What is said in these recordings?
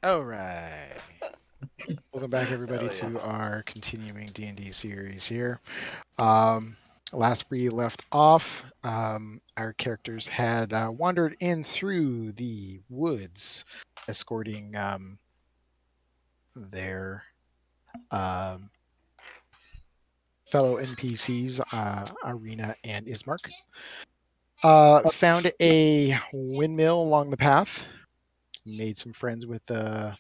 All right. Welcome back, everybody, Hell yeah. to our continuing D&D series here. Um, Last we left off, our characters had wandered in through the woods, escorting their um, fellow NPCs, Arena and Ismark. Found a windmill along the path. Made some friends with an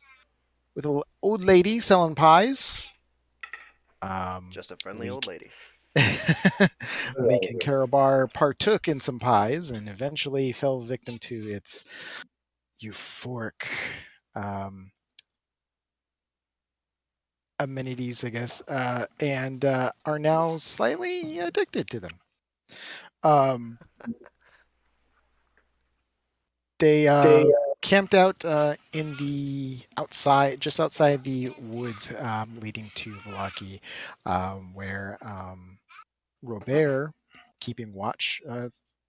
old lady selling pies. Just a friendly Leek old lady. Leek and Karabar partook in some pies and eventually fell victim to its euphoric um, amenities, I guess, and are now slightly addicted to them. Um, they camped out in the outside, just outside the woods leading to Valaki, where Robert, keeping watch,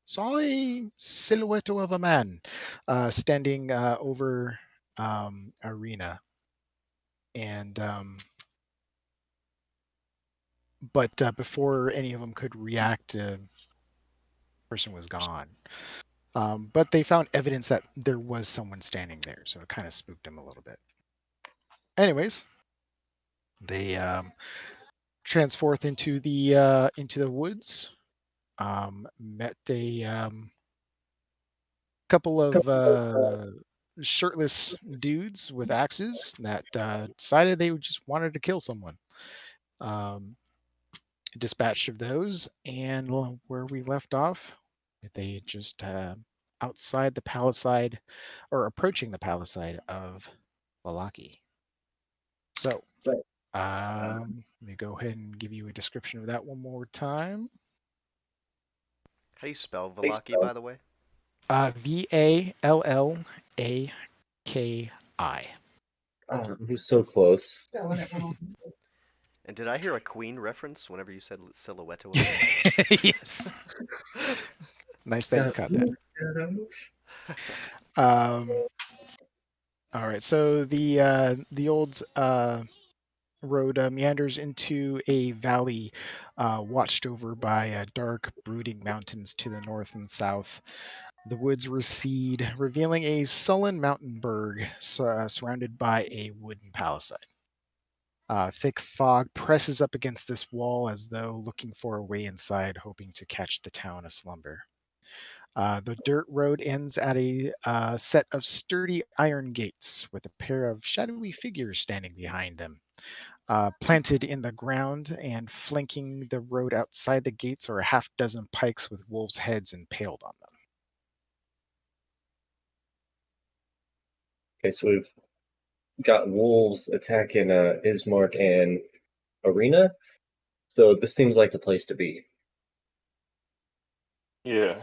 saw a silhouette of a man standing over Arena, and but before any of them could react, the person was gone. But they found evidence that there was someone standing there, so it kind of spooked them a little bit. Anyways, they transforth into the woods. Met a couple of shirtless dudes with axes that decided they just wanted to kill someone. Um, Dispatched of those, and where we left off, they just outside the palisade, or approaching the palisade of Valaki. So, let me go ahead and give you a description of that one more time. How do you spell Valaki, by the way? Vallaki. Oh, he was so close. Spelling it wrong. And did I hear a Queen reference whenever you said silhouette of a man? Yes. Nice that you caught that. All right. So the old road meanders into a valley watched over by dark, brooding mountains to the north and south. The woods recede, revealing a sullen mountain berg surrounded by a wooden palisade. Thick fog presses up against this wall as though looking for a way inside, hoping to catch the town aslumber. The dirt road ends at a set of sturdy iron gates with a pair of shadowy figures standing behind them. Planted in the ground and flanking the road outside the gates are a half dozen pikes with wolves' heads impaled on them. Okay, so we've got wolves attacking Ismark and Arena. So this seems like the place to be. Yeah.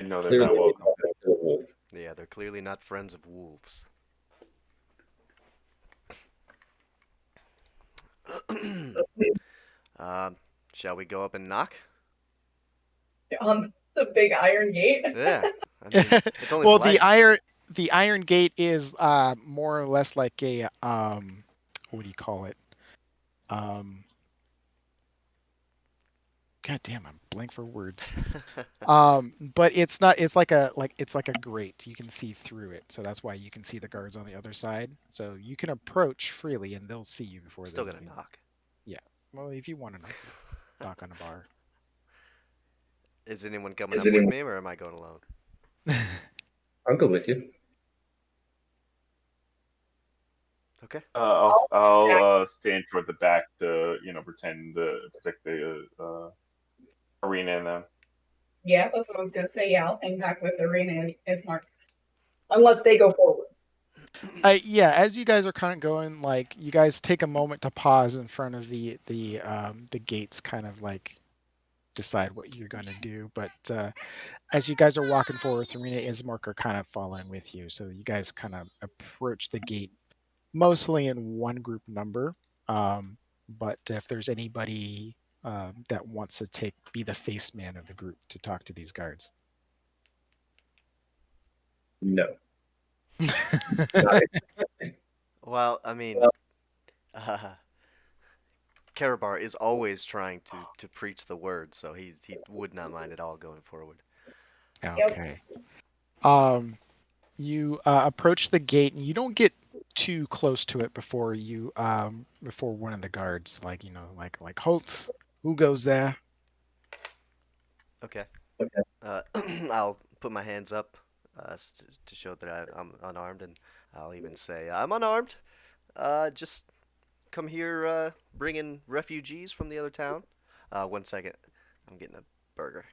No, they're Clearly, not welcome. the wolf. Yeah, they're clearly not friends of wolves. uh, shall we go up and knock? On the big iron gate. Yeah. I mean, it's only Well, polite. the iron gate is more or less like a what do you call it? God damn, I'm blank for words. But it's not. It's like a grate. You can see through it, so that's why you can see the guards on the other side. So you can approach freely, and they'll see you before Still they. gonna knock. Yeah. Well, if you want to knock on a bar. Is anyone coming up with me, or am I going alone? I'll go with you. Okay. I'll stand toward the back to pretend to protect the arena and them. Yeah, that's what I was gonna say. Yeah, I'll hang back with Arena and Smart. Unless they go forward. Yeah, as you guys are kind of going, like you guys take a moment to pause in front of the gates, kind of like decide what you're going to do. But as you guys are walking forward, Serena and Ismark are kind of following with you. So you guys kind of approach the gate mostly in one group number. But if there's anybody that wants to be the face man of the group to talk to these guards. No. Not Well, I mean, uh, Karabar is always trying to preach the word, so he would not mind at all going forward. Yep. Okay. You approach the gate, and you don't get too close to it before before one of the guards, like halt. Who goes there? Okay. Okay. I'll put my hands up to show that I'm unarmed, and I'll even say I'm unarmed. Just come here, bringing refugees from the other town. 1 second, I'm getting a burger.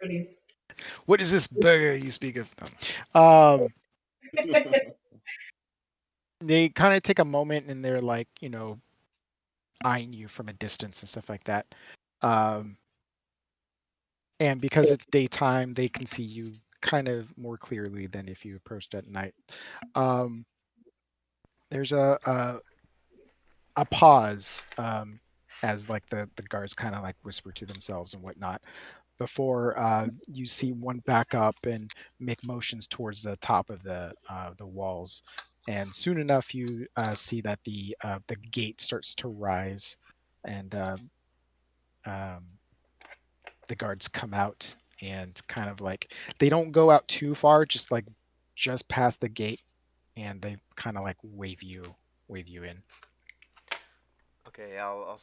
Priorities. What is this burger you speak of? Um, they kind of take a moment, and they're like, eyeing you from a distance and stuff like that. Um, and because it's daytime, they can see you kind of more clearly than if you approached at night. Um, there's a pause, as like the guards kind of like whisper to themselves and whatnot before you see one back up and make motions towards the top of the walls. And soon enough, you see that the gate starts to rise, and um, the guards come out and kind of like they don't go out too far, just past the gate, and they kind of like wave you in. Okay, I'll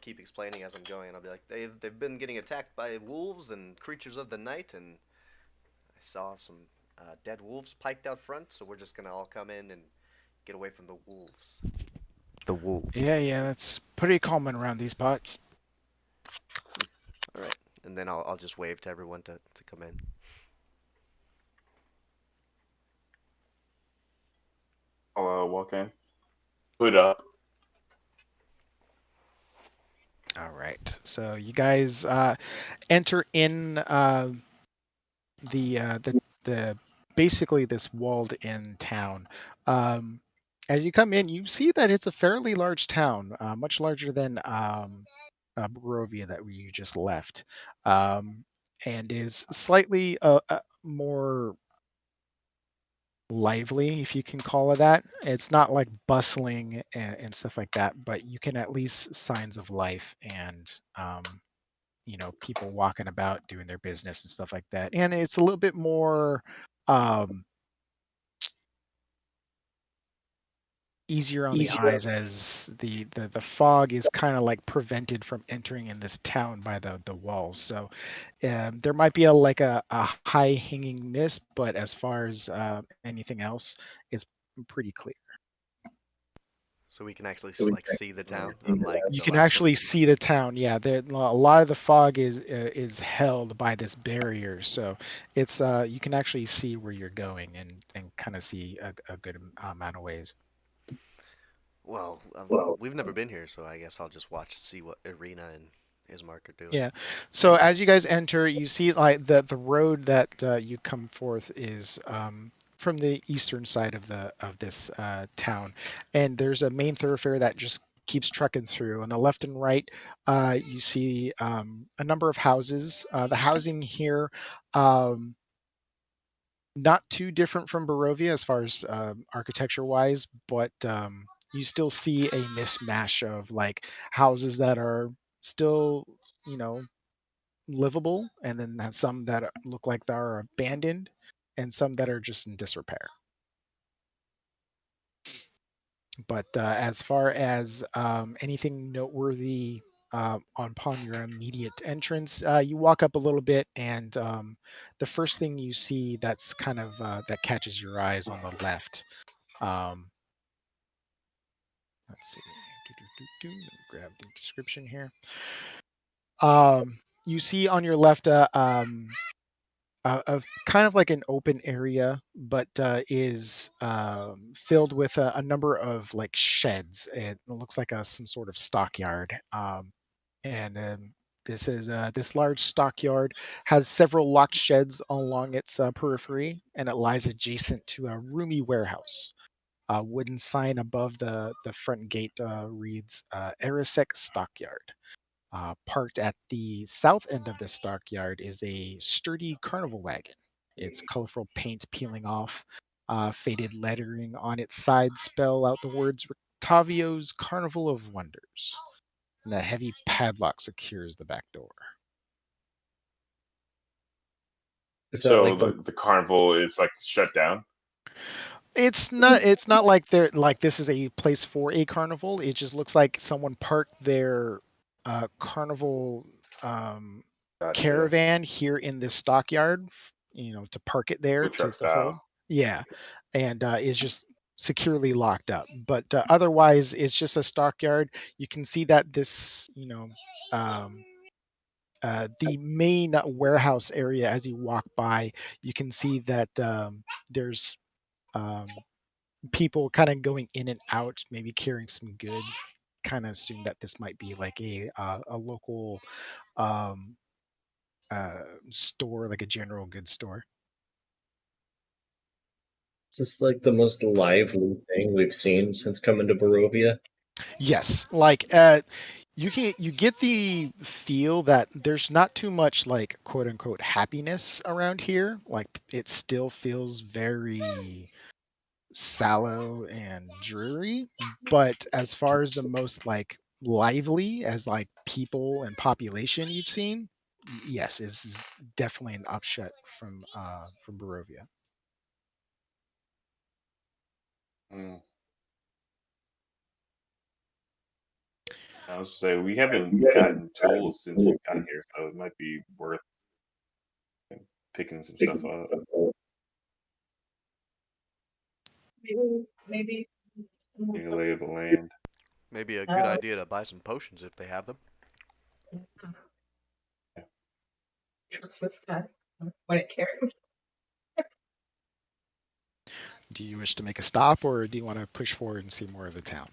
keep explaining as I'm going. I'll be like, they've been getting attacked by wolves and creatures of the night, and I saw some dead wolves piked out front, so we're just gonna all come in and get away from the wolves. The wolves. Yeah, that's pretty common around these parts. All right, and then I'll just wave to everyone to come in. I'll walk in. Hood up. All right, so you guys enter in the basically this walled in town. Um, as you come in, you see that it's a fairly large town, much larger than Barovia that you just left, and is slightly more lively, if you can call it that. It's not like bustling and stuff like that, but you can at least signs of life and people walking about doing their business and stuff like that. And it's a little bit more um, easier on the easier. eyes, as the fog is kind of like prevented from entering in this town by the walls. So there might be a high hanging mist, but as far as anything else, it's pretty clear. So we can actually So we like see the town, see unlike You the can last one. actually see the town. Yeah, there a lot of the fog is held by this barrier, so it's you can actually see where you're going and kind of see a good amount of ways. Well, well, we've never been here, so I guess I'll just watch to see what Irina and Ismark are doing. Yeah. So as you guys enter, you see like the road that you come forth is from the eastern side of this town, and there's a main thoroughfare that just keeps trucking through. On the left and right, you see a number of houses. The housing here, um, not too different from Barovia as far as architecture wise, but you still see a mismatch of like houses that are still, you know, livable, and then some that look like they are abandoned, and some that are just in disrepair. But as far as anything noteworthy upon your immediate entrance, you walk up a little bit, and the first thing you see that's kind of that catches your eyes on the left. Um, let's see. Let me grab the description here. You see on your left of kind of like an open area, but is filled with a number of like sheds. It looks like some sort of stockyard, and This large stockyard has several locked sheds along its periphery, and it lies adjacent to a roomy warehouse. A wooden sign above the front gate reads Arisec Stockyard. Parked at the south end of the stockyard is a sturdy carnival wagon. Its colorful paint peeling off, faded lettering on its side spell out the words Rictavio's Carnival of Wonders. And a heavy padlock secures the back door. Is that So like the carnival is like shut down. It's not like they're like this is a place for a carnival. It just looks like someone parked their carnival Gotcha. caravan here in this stockyard, to park it there Food truck to hold. style. Yeah, and it's just securely locked up. But otherwise, it's just a stockyard. You can see that this, um, the main warehouse area as you walk by, you can see that there's um, people kind of going in and out, maybe carrying some goods. Kind of assume that this might be like a local um, store, like a general goods store. is this like the most lively thing we've seen since coming to Barovia? Yes, like you get the feel that there's not too much like quote unquote happiness around here. Like it still feels very sallow and dreary. But as far as the most like lively as like people and population you've seen, yes, is definitely an upshot from Barovia. Mm. I was say we haven't gotten tools since we got here, so it might be worth picking some stuff up. Maybe Getting a lay of the land. Maybe a good idea to buy some potions if they have them. trust this guy when it cares. Do you wish to make a stop, or do you want to push forward and see more of the town?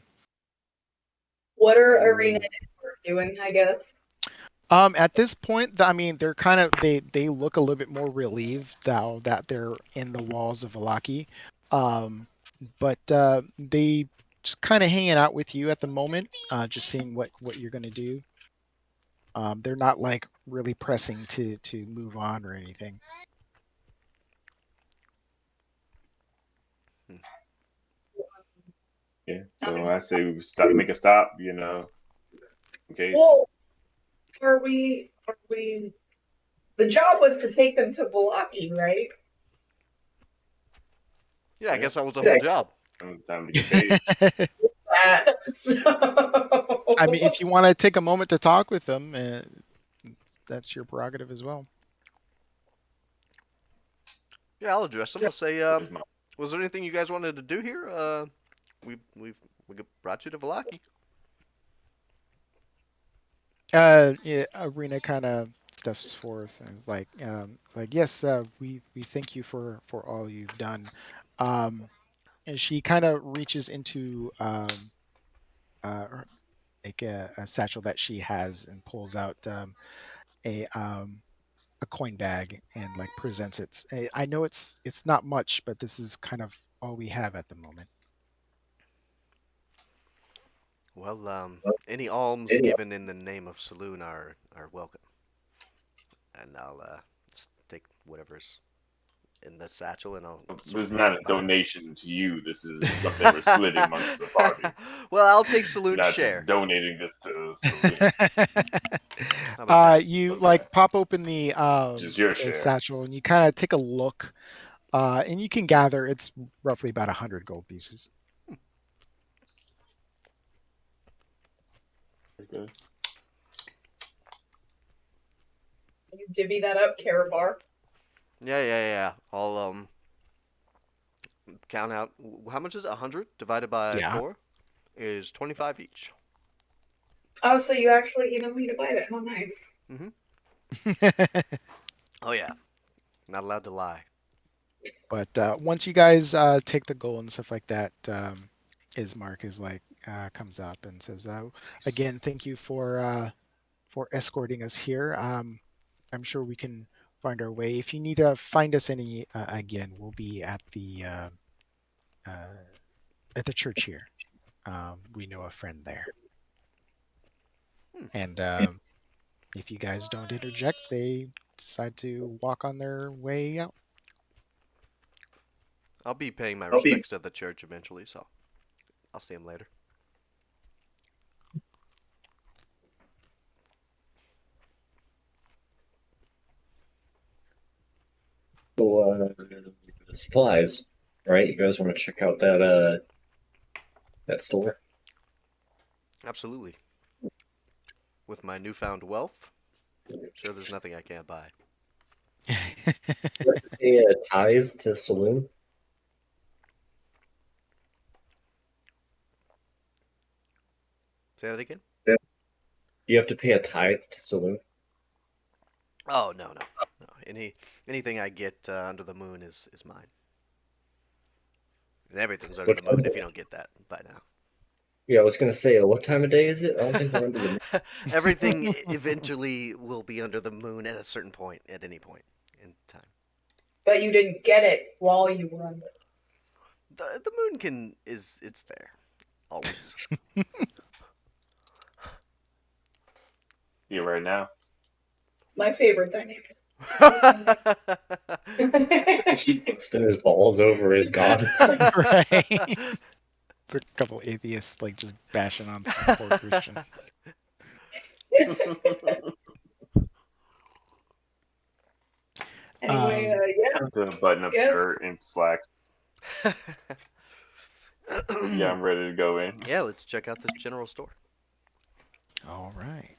What are Arena and Mark doing, I guess? At this point, I mean, they're kind of they look a little bit more relieved now that they're in the walls of Valaki. But they just kind of hanging out with you at the moment, just seeing what you're gonna do. They're not like really pressing to move on or anything. Yeah. So I say we stop, make a stop. In case. Well, are we? The job was to take them to Valaki, right? Yeah, I guess that was the whole job. Time to get paid. I mean, if you want to take a moment to talk with them, that's your prerogative as well. Yeah, I'll address them. I'll say, was there anything you guys wanted to do here? We brought you to Valaki. Yeah, Arena kind of stuffs forth and like yes, we thank you for all you've done. And she kind of reaches into like a satchel that she has and pulls out a um, a coin bag and like presents it. I know it's not much, but this is kind of all we have at the moment. Well, any alms given in the name of Saloon are welcome. And I'll take whatever's in the satchel, and I'll. This is not a donation to you. This is something we're splitting amongst the party. Well, I'll take You're Saloon's not share. just donating this to Saloon. How about that? You Okay. like pop open the Just your the share. satchel and you kind of take a look, and you can gather it's roughly about 100 gold pieces. Okay. You divvy that up, Karabar. Yeah. I'll count out. How much is it? 100 divided by Yeah. 4 is 25 each. Oh, so you actually evenly divide it. How nice. Oh yeah, not allowed to lie. But once you guys take the gold and stuff like that, Ismark is like comes up and says, again, thank you for for escorting us here. I'm sure we can find our way. If you need to find us any, again, we'll be at the church here. We know a friend there, Hmm. and if you guys don't interject, they decide to walk on their way out. I'll be paying my respects to the church eventually, so I'll see him later. So, supplies, right? You guys want to check out that store? Absolutely. With my newfound wealth, I'm sure there's nothing I can't buy. Pay a tithe to saloon? Say that again? Do you have to pay a tithe to saloon? Oh, no. Anything I get under the moon is mine. And everything's under What the time moon of if day? you don't get that by now. Yeah, I was gonna say, what time of day is it? I don't think we're under the moon. Everything eventually will be under the moon at a certain point, at any point in time. But you didn't get it while you were under. The moon it's there always. Yeah, right now. My favorite dynamic. He busting his balls over his god. Right. A couple atheists like just bashing on some poor Christian. Anyway, yeah. The button-up Yes. shirt and slacks. Yeah, I'm ready to go in. Yeah, let's check out this general store. All right.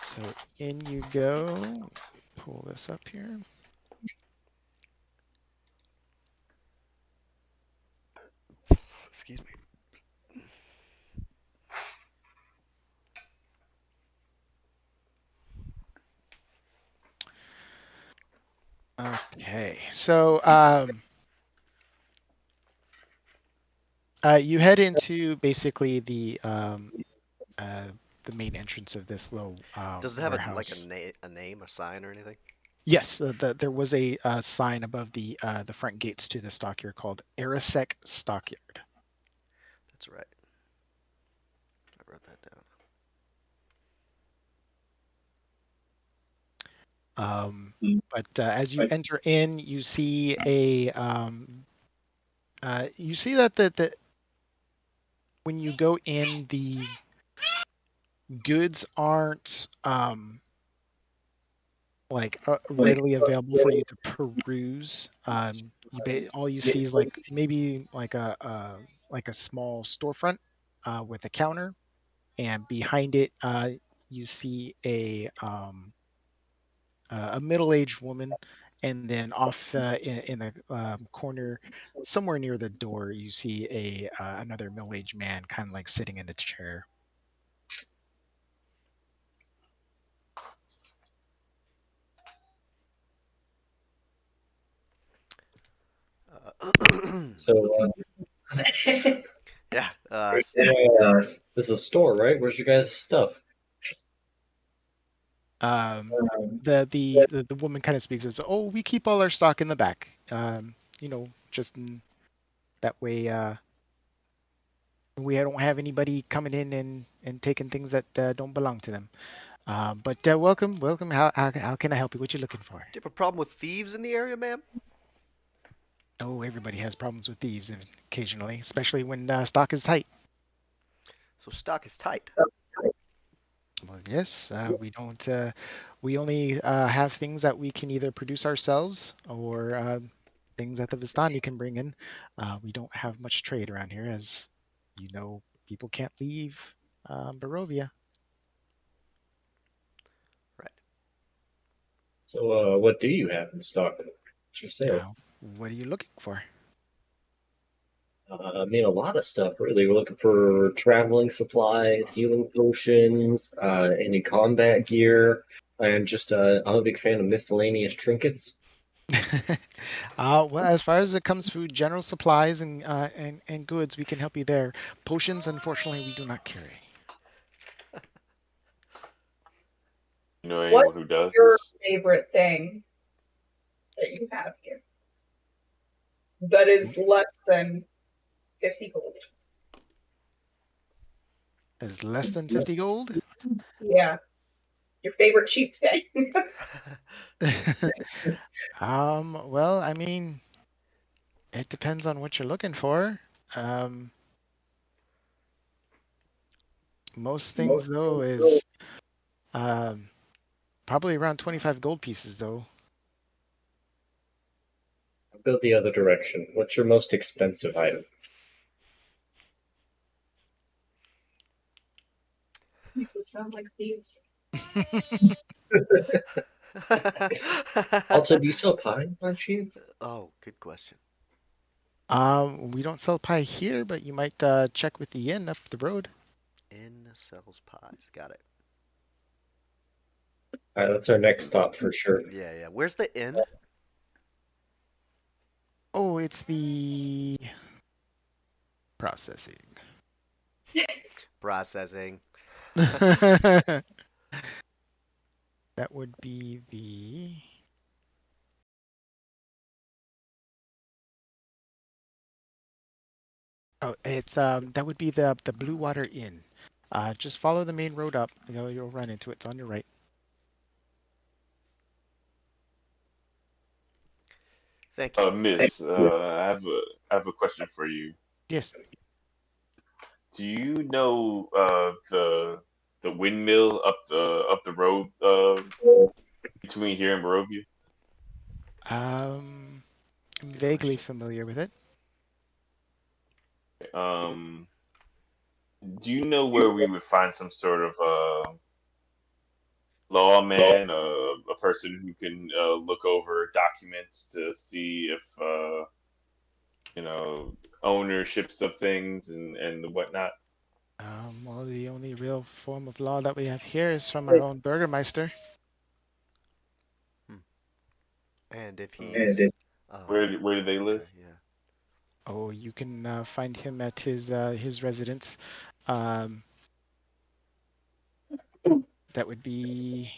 So in you go. Pull this up here. Excuse me. Okay. So you head into basically the main entrance of this little Does it have warehouse. a name, a sign, or anything? Yes, there was a sign above the front gates to the stockyard called Arisec Stockyard. That's right. I wrote that down. But as you enter in, you see you see that the when you go in, the goods aren't readily available for you to peruse. All you see is like maybe like a small storefront with a counter, and behind it you see a middle-aged woman, and then off in the corner, somewhere near the door, you see a another middle-aged man, kind of like sitting in a chair. So, Yeah. this is a store, right? Where's your guys' stuff? The woman kind of speaks as, "Oh, we keep all our stock in the back. Just in that way, we don't have anybody coming in and taking things that don't belong to them. But welcome. How can I help you? What you looking for?" Do you have a problem with thieves in the area, ma'am? Oh, everybody has problems with thieves occasionally, especially when stock is tight. So stock is tight. Well, yes, we don't. We only have things that we can either produce ourselves or things that the Vistani can bring in. We don't have much trade around here, as you know. People can't leave Barovia. Right. So, what do you have in stock? What's for sale? What are you looking for? I mean, a lot of stuff, really. We're looking for traveling supplies, healing potions, any combat gear, and just, I'm a big fan of miscellaneous trinkets. Well, as far as it comes to general supplies and goods, we can help you there. Potions, unfortunately, we do not carry. You know What's anyone who does? your favorite thing that you have here that is less than 50 gold? Is less than 50 gold? Yeah, your favorite cheap thing. Well, I mean, it depends on what you're looking for. Um, most things though is um, probably around 25 gold pieces though. I'll go the other direction. What's your most expensive item? Makes us sound like thieves. Also, do you sell pie by chance? Oh, good question. We don't sell pie here, but you might check with the inn up the road. Inn sells pies. Got it. All right, that's our next stop for sure. Yeah, yeah. Where's the inn? Oh, it's the processing. Processing. That would be the. Oh, it's that would be the Blue Water Inn. Just follow the main road up. You'll run into it. It's on your right. Thank you. Miss, I have a question for you. Yes. Do you know the windmill up the road between here and Barovia? I'm Good vaguely question. familiar with it. Um, do you know where we would find some sort of lawman, a person who can look over documents to see if you know ownerships of things and whatnot? Well, the only real form of law that we have here is from our own Burgermeister. Hmm. And if Hmm. he's, Where do they live? okay, yeah. Oh, you can find him at his residence. Um, that would be.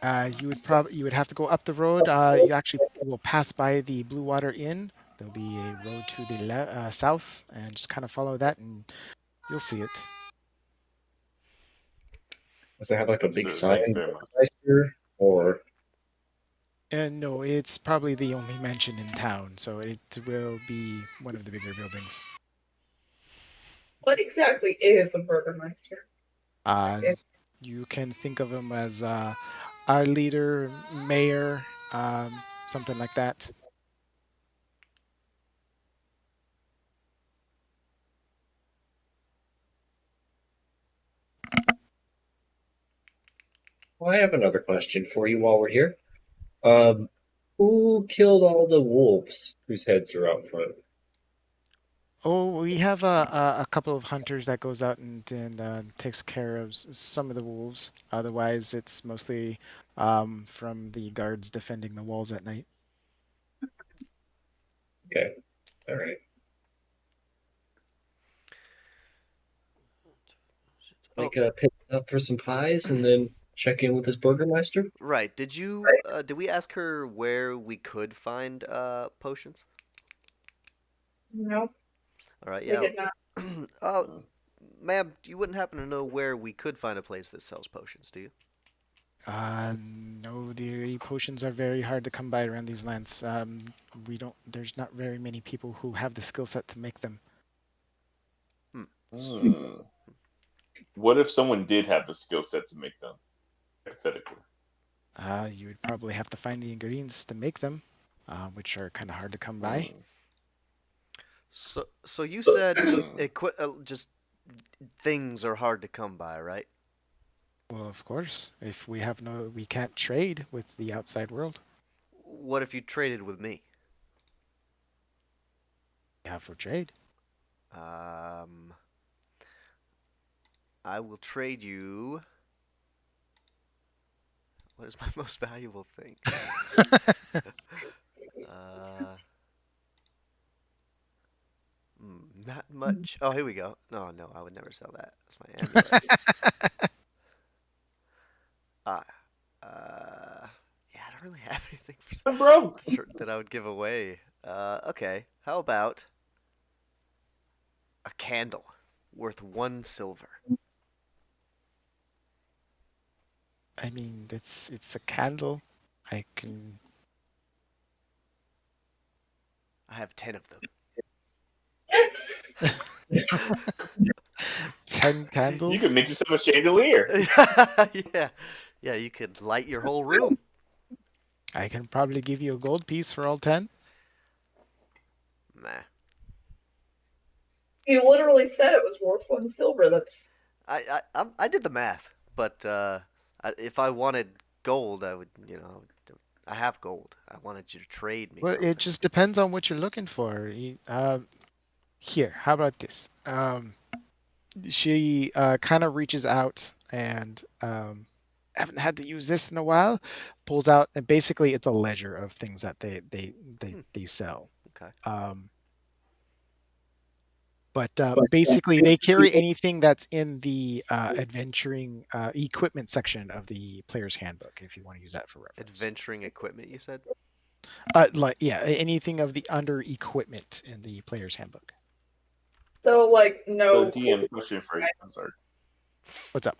You would have to go up the road. You actually will pass by the Blue Water Inn. There'll be a road to the south, and just kind of follow that, and you'll see it. Does it have like a big Sure, thank you sign, very much. Burgermeister? Or And no, it's probably the only mansion in town, so it will be one of the bigger buildings. What exactly is a burgermeister? Uh, you can think of him as our leader, mayor, something like that. well, I have another question for you while we're here. Um, who killed all the wolves whose heads are out front? Oh, we have a couple of hunters that goes out and takes care of some of the wolves. Otherwise, it's mostly from the guards defending the walls at night. Okay, all right. Oh, Like pick up for some pies and then check in with this Burgermeister. right. Did we ask her where we could find potions? No, All right, we yeah. did not. uh, ma'am, you wouldn't happen to know where we could find a place that sells potions, do you? No, the potions are very hard to come by around these lands. We don't. There's not very many people who have the skill set to make them. Hmm. Hmm. What if someone did have the skill set to make them, hypothetically? You would probably have to find the ingredients to make them, which are kind of hard to come by. Hmm. So you said Hmm. just things are hard to come by, right? Well, of course, if we can't trade with the outside world. What if you traded with me? We have for trade. Um, I will trade you. What is my most valuable thing? Uh, not much. Torch. Oh, here we go. No, no, I would never sell that. That's my amulet. Ah, yeah, I don't really have anything I'm broke. that I would give away. Okay. How about a candle worth 1 silver? I mean, it's a candle. I can I have 10 of them. 10 You could candles. make yourself a chandelier. Yeah, yeah, you could light your whole room. I can probably give you a gold piece for all 10. Nah. You literally said it was worth 1 silver. That's I did the math, but if I wanted gold, I would, I have gold. I wanted you to trade me Well, it something. just depends on what you're looking for. Here, how about this? She kind of reaches out and haven't had to use this in a while. Pulls out and basically it's a ledger of things that they sell. Okay. But basically, they carry anything that's in the adventuring equipment section of the player's handbook, if you want to use that for reference. Adventuring equipment, you said? Anything of the under equipment in the player's handbook. so like So no. DM question for you. I'm sorry. What's up?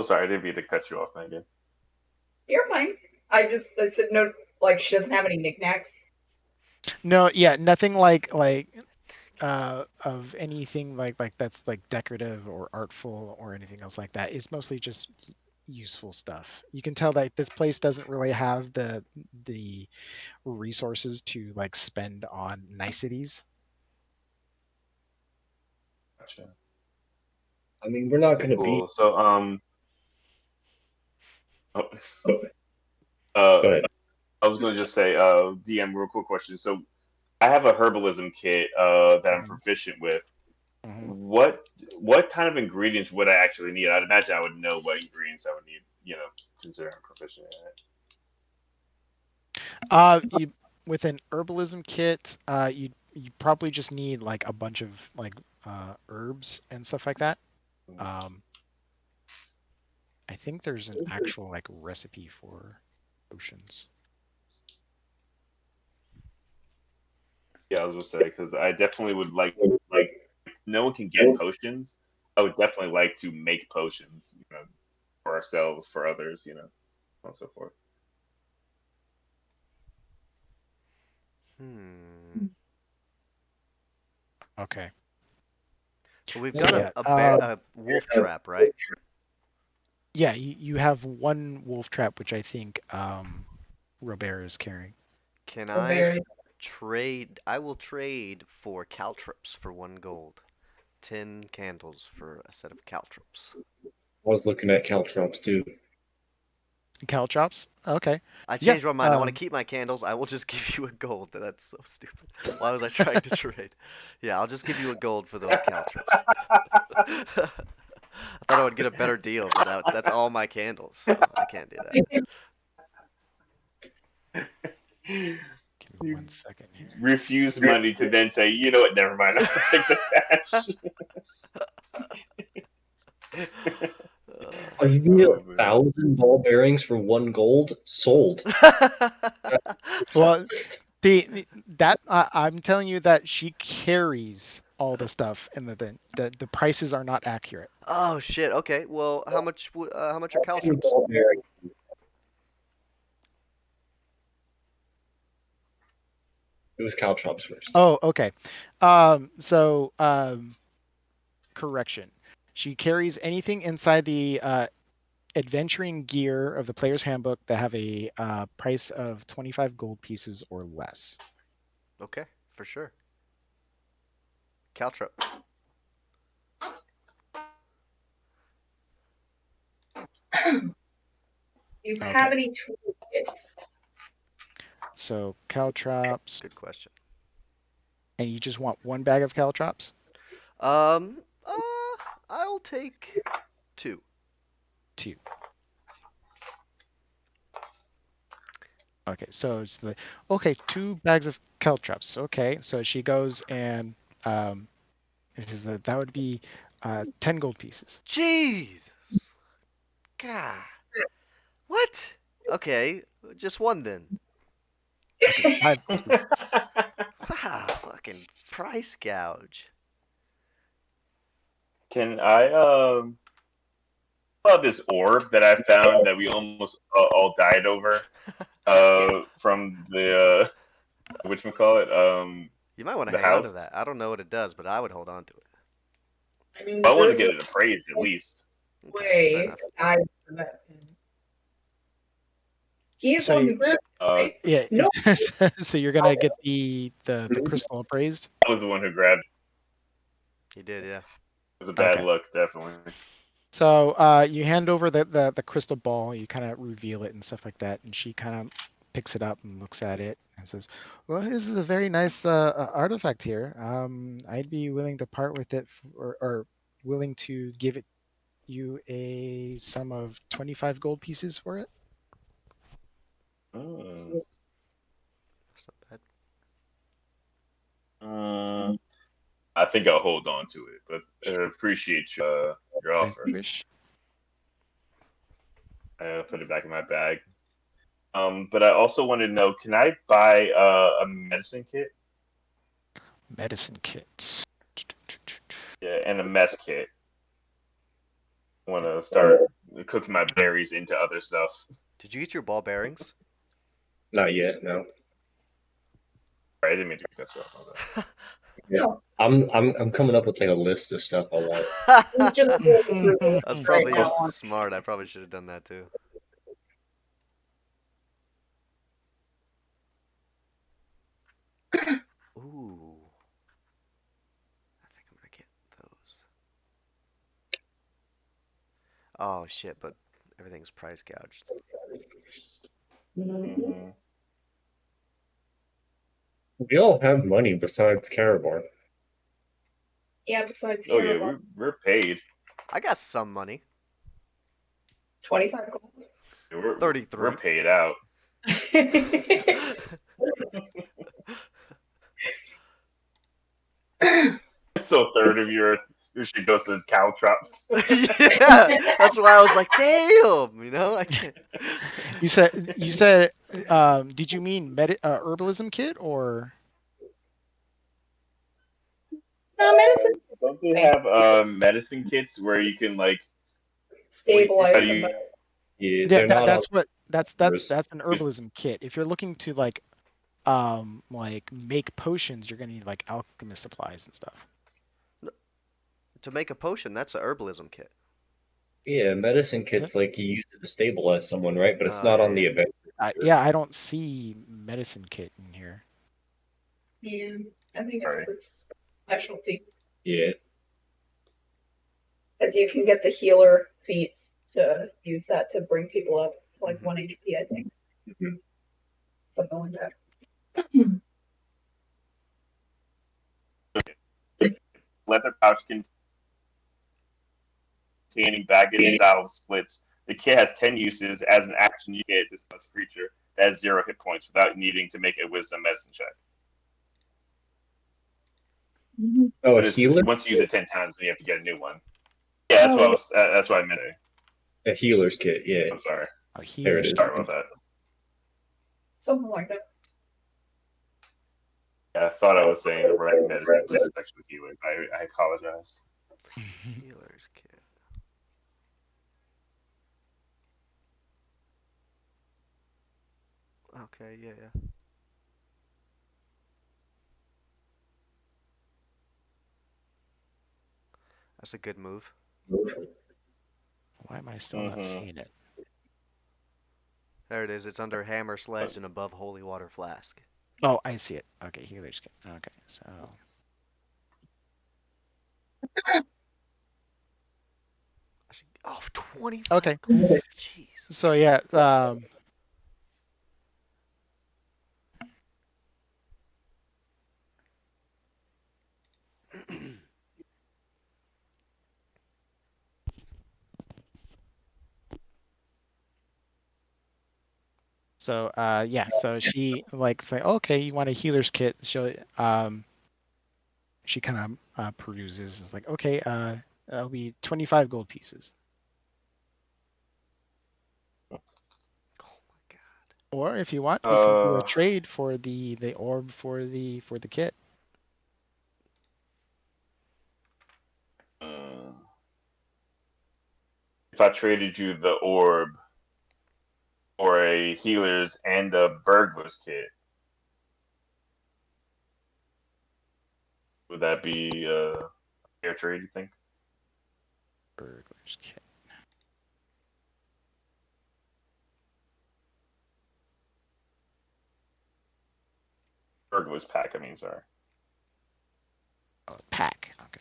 Oh, sorry, I didn't mean to cut you off, Megan. You're fine. I said no. Like she doesn't have any knickknacks. No, yeah, nothing like of anything like that's like decorative or artful or anything else like that. It's mostly just useful stuff. You can tell that this place doesn't really have the resources to like spend on niceties. Gotcha. I mean, we're not Okay, going to be. cool. So, oh, Go ahead. I was gonna just say, DM, real quick question. So, I have a herbalism kit that I'm Mhm, proficient with. mhm. What kind of ingredients would I actually need? I'd imagine I would know what ingredients I would need. Considering I'm proficient in it. You with an herbalism kit, you probably just need like a bunch of like herbs and stuff like that. Um, I think there's an actual like recipe for potions. Yeah, I was gonna say because I definitely would like. No one can get potions. I would definitely like to make potions. For ourselves, for others. And so forth. Hmm. Okay. So we've So got yeah, a wolf trap, right? yeah, you have one wolf trap, which I think Robert is carrying. Can So I very trade? I will trade for caltrops for 1 gold. 10 candles for a set of caltrops. I was looking at caltrops too. Caltrops? Okay. I Yeah. changed my mind. I want to keep my candles. I will just give you a gold. That's so stupid. Why was I trying to trade? Yeah, I'll just give you a gold for those caltrops. I thought I would get a better deal, but that's all my candles, so I can't do that. You Give me 1 second here. refuse money to then say, you know what? Never mind. I'll take the cash. Are you gonna get Oh man. 1,000 ball bearings for 1 gold? Sold. Well, I'm telling you that she carries all the stuff, and the prices are not accurate. Oh shit. Okay. Well, how much are caltrops? Ball bearings. It was caltrops first. Oh, okay. So correction. She carries anything inside the adventuring gear of the player's handbook that have a price of 25 gold pieces or less. Okay, for sure. Caltrop. do you Okay. have any toolkits? So caltrops, Good question. and you just want one bag of caltrops? Um. I'll take 2. Two. Okay, so it's 2 bags of caltrops. Okay, so she goes and it is that would be 10 gold pieces. Jesus. God. What? Okay, just one then. Okay, 5 gold pieces. Wow, fucking price gouge. Can I about this orb that I found that we almost all died over from the whatchamacallit, You might want to the hang on to house? that. I don't know what it does, but I would hold on to it. I mean, I want to there's get a it appraised at least. Okay, fair way enough. I he is So the one you, who grabbed it, Uh, right? yeah, No. so you're gonna get the crystal appraised. I was the one who grabbed it. He did, yeah. It was a bad Okay. look, definitely. So you hand over the crystal ball, you kind of reveal it and stuff like that, and she kind of picks it up and looks at it and says, "Well, this is a very nice artifact here. I'd be willing to part with it or willing to give it you a sum of 25 gold pieces for it." Mm. That's not bad. Mm, I think I'll hold on to it, but I appreciate your As you offer. wish. I'll put it back in my bag. But I also want to know, can I buy a medicine kit? Medicine kits. Yeah, and a mess kit. I want to start cooking my berries into other stuff. Did you get your ball bearings? Not yet, no. Sorry, I didn't mean to cut you off on that. Yeah. No. I'm coming up with like a list of stuff I want. He's just going through the That's list right probably now. smart. I probably should have done that too. Ooh. I think I'm gonna get those. Oh shit, but everything's price gouged. Hmm. We all have money besides Carabar. Yeah, besides Oh yeah, Carabar. we're paid. I got some money. 25 gold. We're 33. paid out. So a third of your shit goes to caltrops. Yeah, that's why I was like, damn, I can't. You said did you mean herbalism kit or No, medicine Don't they thing. have medicine kits where you can like Wait, how Stabilize do some. you Yeah, yeah, they're not on that's what yours. that's an herbalism kit. If you're looking to like make potions, you're gonna need like alchemist supplies and stuff. to make a potion, that's a herbalism kit. Yeah, medicine Yep. kit's like you use it to stabilize someone, right? But it's Oh not yeah, on the yeah. event. Yeah, I don't see medicine kit in here. Yeah, I think Sorry. it's specialty. Yeah. As you can get the healer feats to use that to bring people up to like Mhm. 1 HP, I think. Mhm. Something like that. leather pouch containing baggage salve splits? The kit has 10 uses. As an action, you get this creature that has 0 hit points without needing to make a wisdom medicine check. Oh, a But it's, healer? once you use it 10 times, then you have to get a new one. Yeah, that's what I was. That's what I meant. A healer's kit, yeah. I'm sorry. Oh, There it healer's is. Sorry about that. Something like that. Yeah, I thought I was saying the right medicine, but it's actually healing. I apologize. Healer's kit. Okay, yeah, yeah. That's a good move. Why am I still not Mm-hmm. seeing it? There it is. It's under hammer, sledge, and above holy water flask. Oh, I see it. Okay, healer's kit. Okay, so Oh, 25 okay. gold. Jeez. So yeah, So yeah, so she like say, okay, you want a healer's kit? She kind of peruses. It's like, okay, that'll be 25 gold pieces. Oh my god. Or if you want, we can do a Uh, trade for the orb for the kit. mm, if I traded you the orb for a healer's and a burglar's kit, would that be a fair trade? You think? Burglar's kit. Burglar's pack. I mean, sorry. Oh, pack. Okay.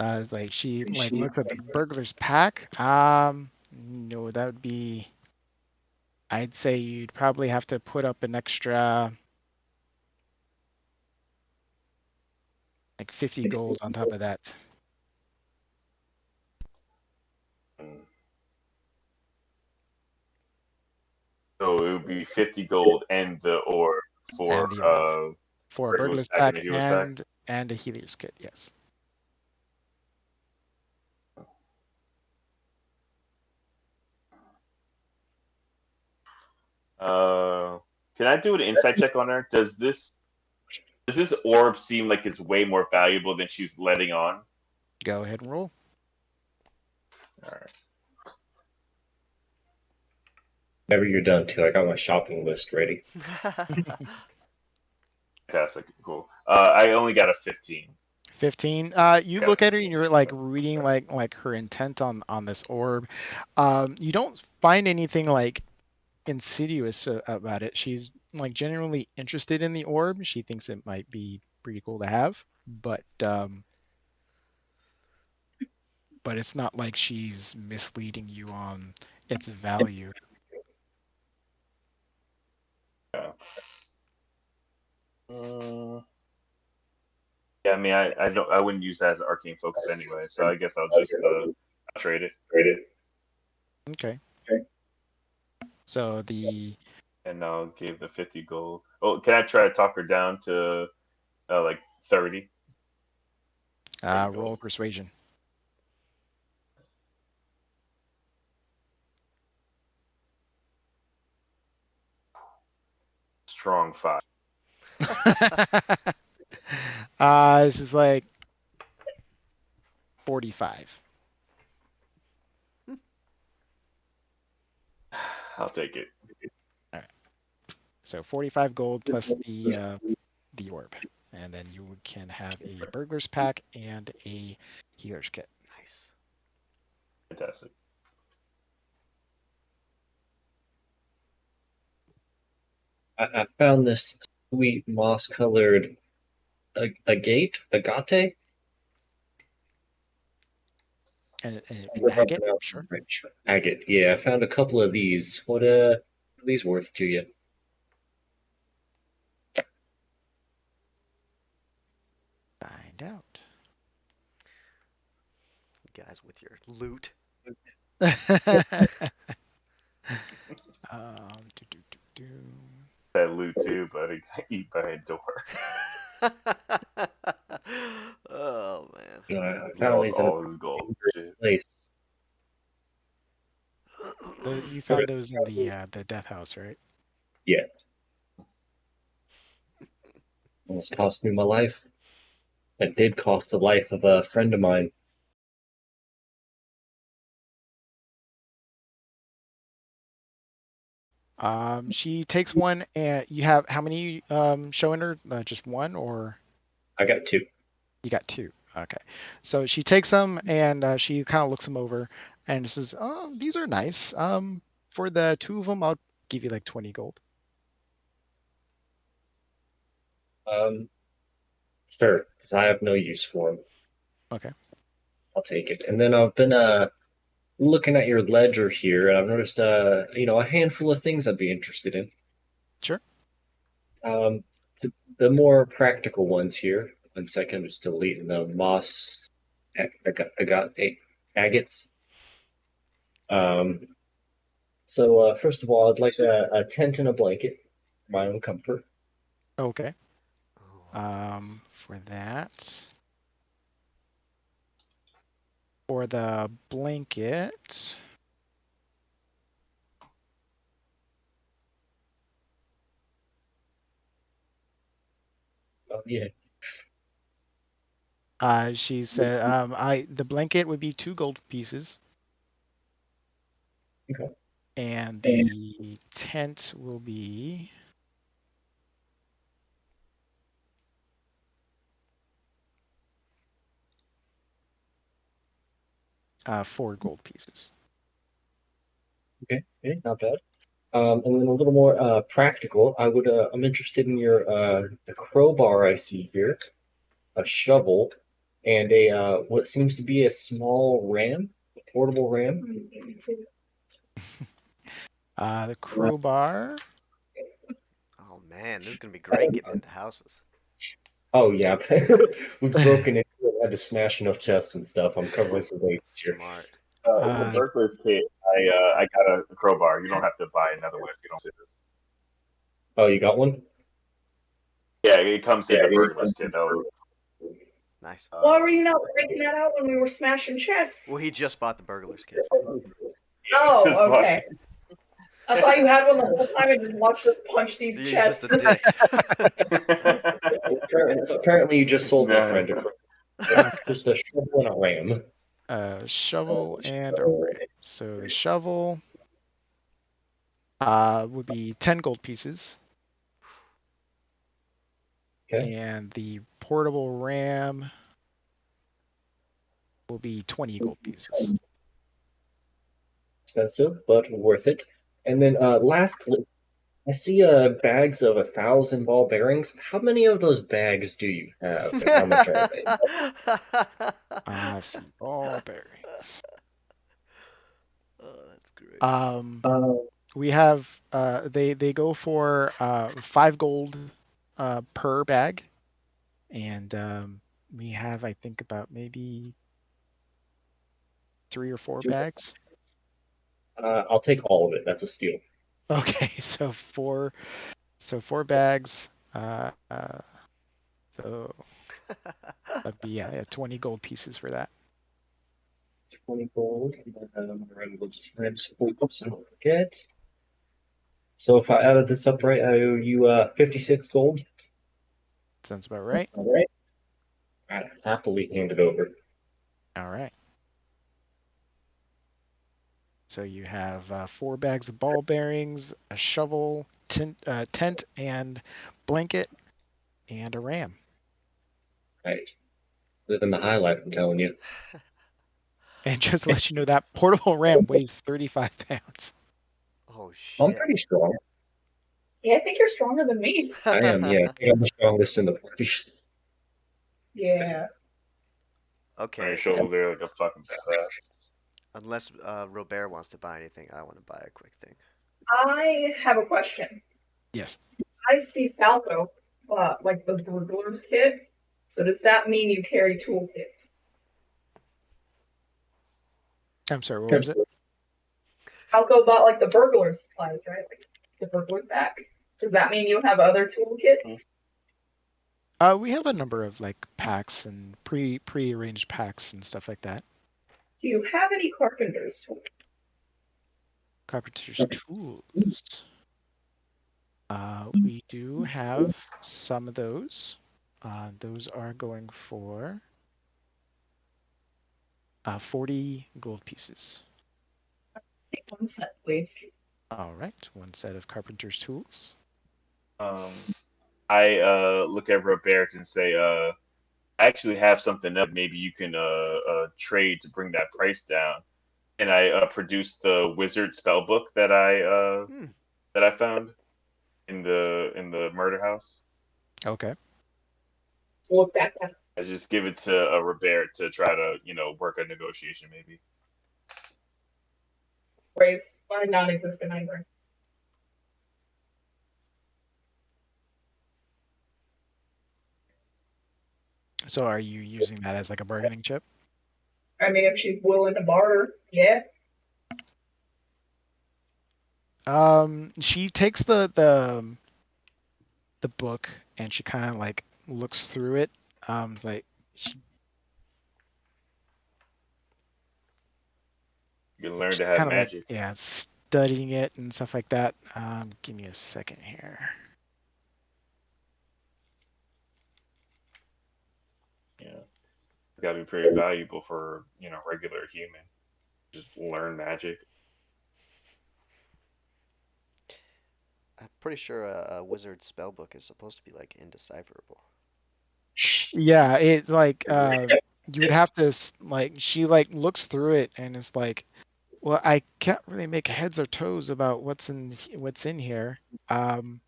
It's like she like looks at the burglar's pack. No, that would be. I'd say you'd probably have to put up an extra like 50 gold on top of that. Mm. So it would be 50 gold and the orb for And the orb for a burglar's burglar's pack and pack a healer's pack. and a healer's kit. Yes. Uh, can I do an insight check on her? Does this orb seem like it's way more valuable than she's letting on? Go ahead and roll. All right. Whenever you're done, too, I got my shopping list ready. Fantastic. Cool. I only got a 15. 15. You Got a look at her and 15. you're like reading like her intent on this orb. You don't find anything like insidious about it. She's like genuinely interested in the orb. She thinks it might be pretty cool to have, but it's not like she's misleading you on its value. Yeah. Yeah, I mean, I wouldn't use that as an arcane focus anyway, so I guess I'll just trade it. Okay. So the And I'll give the 50 gold. Oh, can I try to talk her down to like 30? 30 roll gold. persuasion. Strong 5. This is like 45. I'll take it. All right. So 45 gold plus the orb, and then you can have a burglar's pack and a healer's kit. Nice. Fantastic. I found this sweet moss-colored agate. And If an I'm agate, pronouncing sure. it right. Agate. Yeah, I found a couple of these. What are these worth to you? Find out. You guys with your loot. Do, do, do, do. That loot too, but it got eat by a door. Oh man. You know, I He found lost these in a all his gold. Shit. place. You found those in the death house, right? Yeah, almost cost me my life. It did cost the life of a friend of mine. She takes one, and you have how many showing her? Just one, or I got two. you got two? Okay. So she takes them, and she kind of looks them over, and says, "Oh, these are nice. For the two of them, I'll give you like 20 gold." Um, sure, because I have no use for them. Okay. I'll take it. And then I've been looking at your ledger here, and I've noticed a handful of things I'd be interested in. Sure. Um, the more practical ones here. 1 second, just deleting the moss. I got agates. So first of all, I'd like a tent and a blanket for my own comfort. Okay. Oh, For that, for the blanket, Oh yeah. she said, the blanket would be 2 gold pieces, Okay. and the tent will be 4 gold pieces. Okay. Not bad. And then a little more practical. I'm interested in your the crowbar I see here, a shovel, and a what seems to be a small ram, a portable ram. The crowbar, oh man, this is gonna be great getting into houses. Oh yeah, we've broken it. We had to smash enough chests and stuff. I'm covering some bases here. Smart. In the burglar's kit, I got a crowbar. You don't have to buy another one if you don't. Oh, you got one? Yeah, it comes in the burglar's kit. That was, Nice. Why were you not breaking that out when we were smashing chests? Well, he just bought the burglar's kit. Oh, just bought okay. I thought you had one the whole time and just watched us punch these He's chests. just a dick. Apparently, you just sold my No. friend a crowbar. Just a shovel and a ram. a shovel, and a ram. So the shovel would be 10 gold pieces, Okay, and the portable ram will be 20 gold pieces. expensive but worth it. And then lastly, I see bags of 1,000 ball bearings. How many of those bags do you have, and how much are they? See, ball bearings. Oh, that's great. We have they go for 5 gold per bag, and we have, I think, about maybe 3 or 4 bags. I'll take all of it. That's a steal. Okay, so 4 bags. So that'd be 20 gold pieces for that. 20 gold. We'll just times 4. Oops, I don't forget. So if I added this up right, I owe you 56 gold. Sounds about right. All right. I'd happily hand it over. All right. So you have 4 bags of ball bearings, a shovel, tent and blanket, and a ram. Right. Living the high life, I'm telling you. And just to let you know, that portable ram weighs 35 pounds. Oh I'm shit. pretty strong. Yeah, I think you're stronger than me. I am, yeah. I think I'm the strongest in the party. Yeah. on your Okay. shoulder like a fucking badass. Unless Robert wants to buy anything, I want to buy a quick thing. I have a question. Yes. I see Falco, like the burglar's kit. So does that mean you carry toolkits? I'm sorry, what was it? Falco bought like the burglar's supplies, right? Like the burglar's bag. Does that mean you have other toolkits? We have a number of like packs and pre-arranged packs and stuff like that. Do you have any carpenter's tools? Carpenter's tools. We do have some of those. Those are going for 40 gold pieces. Take one set, please. All right, 1 set of carpenter's tools. I look at Robert and say, I actually have something up. Maybe you can trade to bring that price down. And I produce the wizard spell book that I found in the murder house. Okay. Let's look back at I just give it to Robert to try to work a negotiation maybe. phrase by non-existent either. So are you using that as like a bargaining chip? I mean, if she's willing to barter, yeah. She takes the book and she kind of like looks through it. It's like she, You can learn she's to have kind of like, magic. yeah, studying it and stuff like that. Give me a second here. Yeah, it's got to be pretty valuable for regular human. Just learn magic. I'm pretty sure a wizard spell book is supposed to be like indecipherable. Yeah, it like you would have to like she like looks through it and it's like, well, I can't really make heads or toes about what's in here. Um,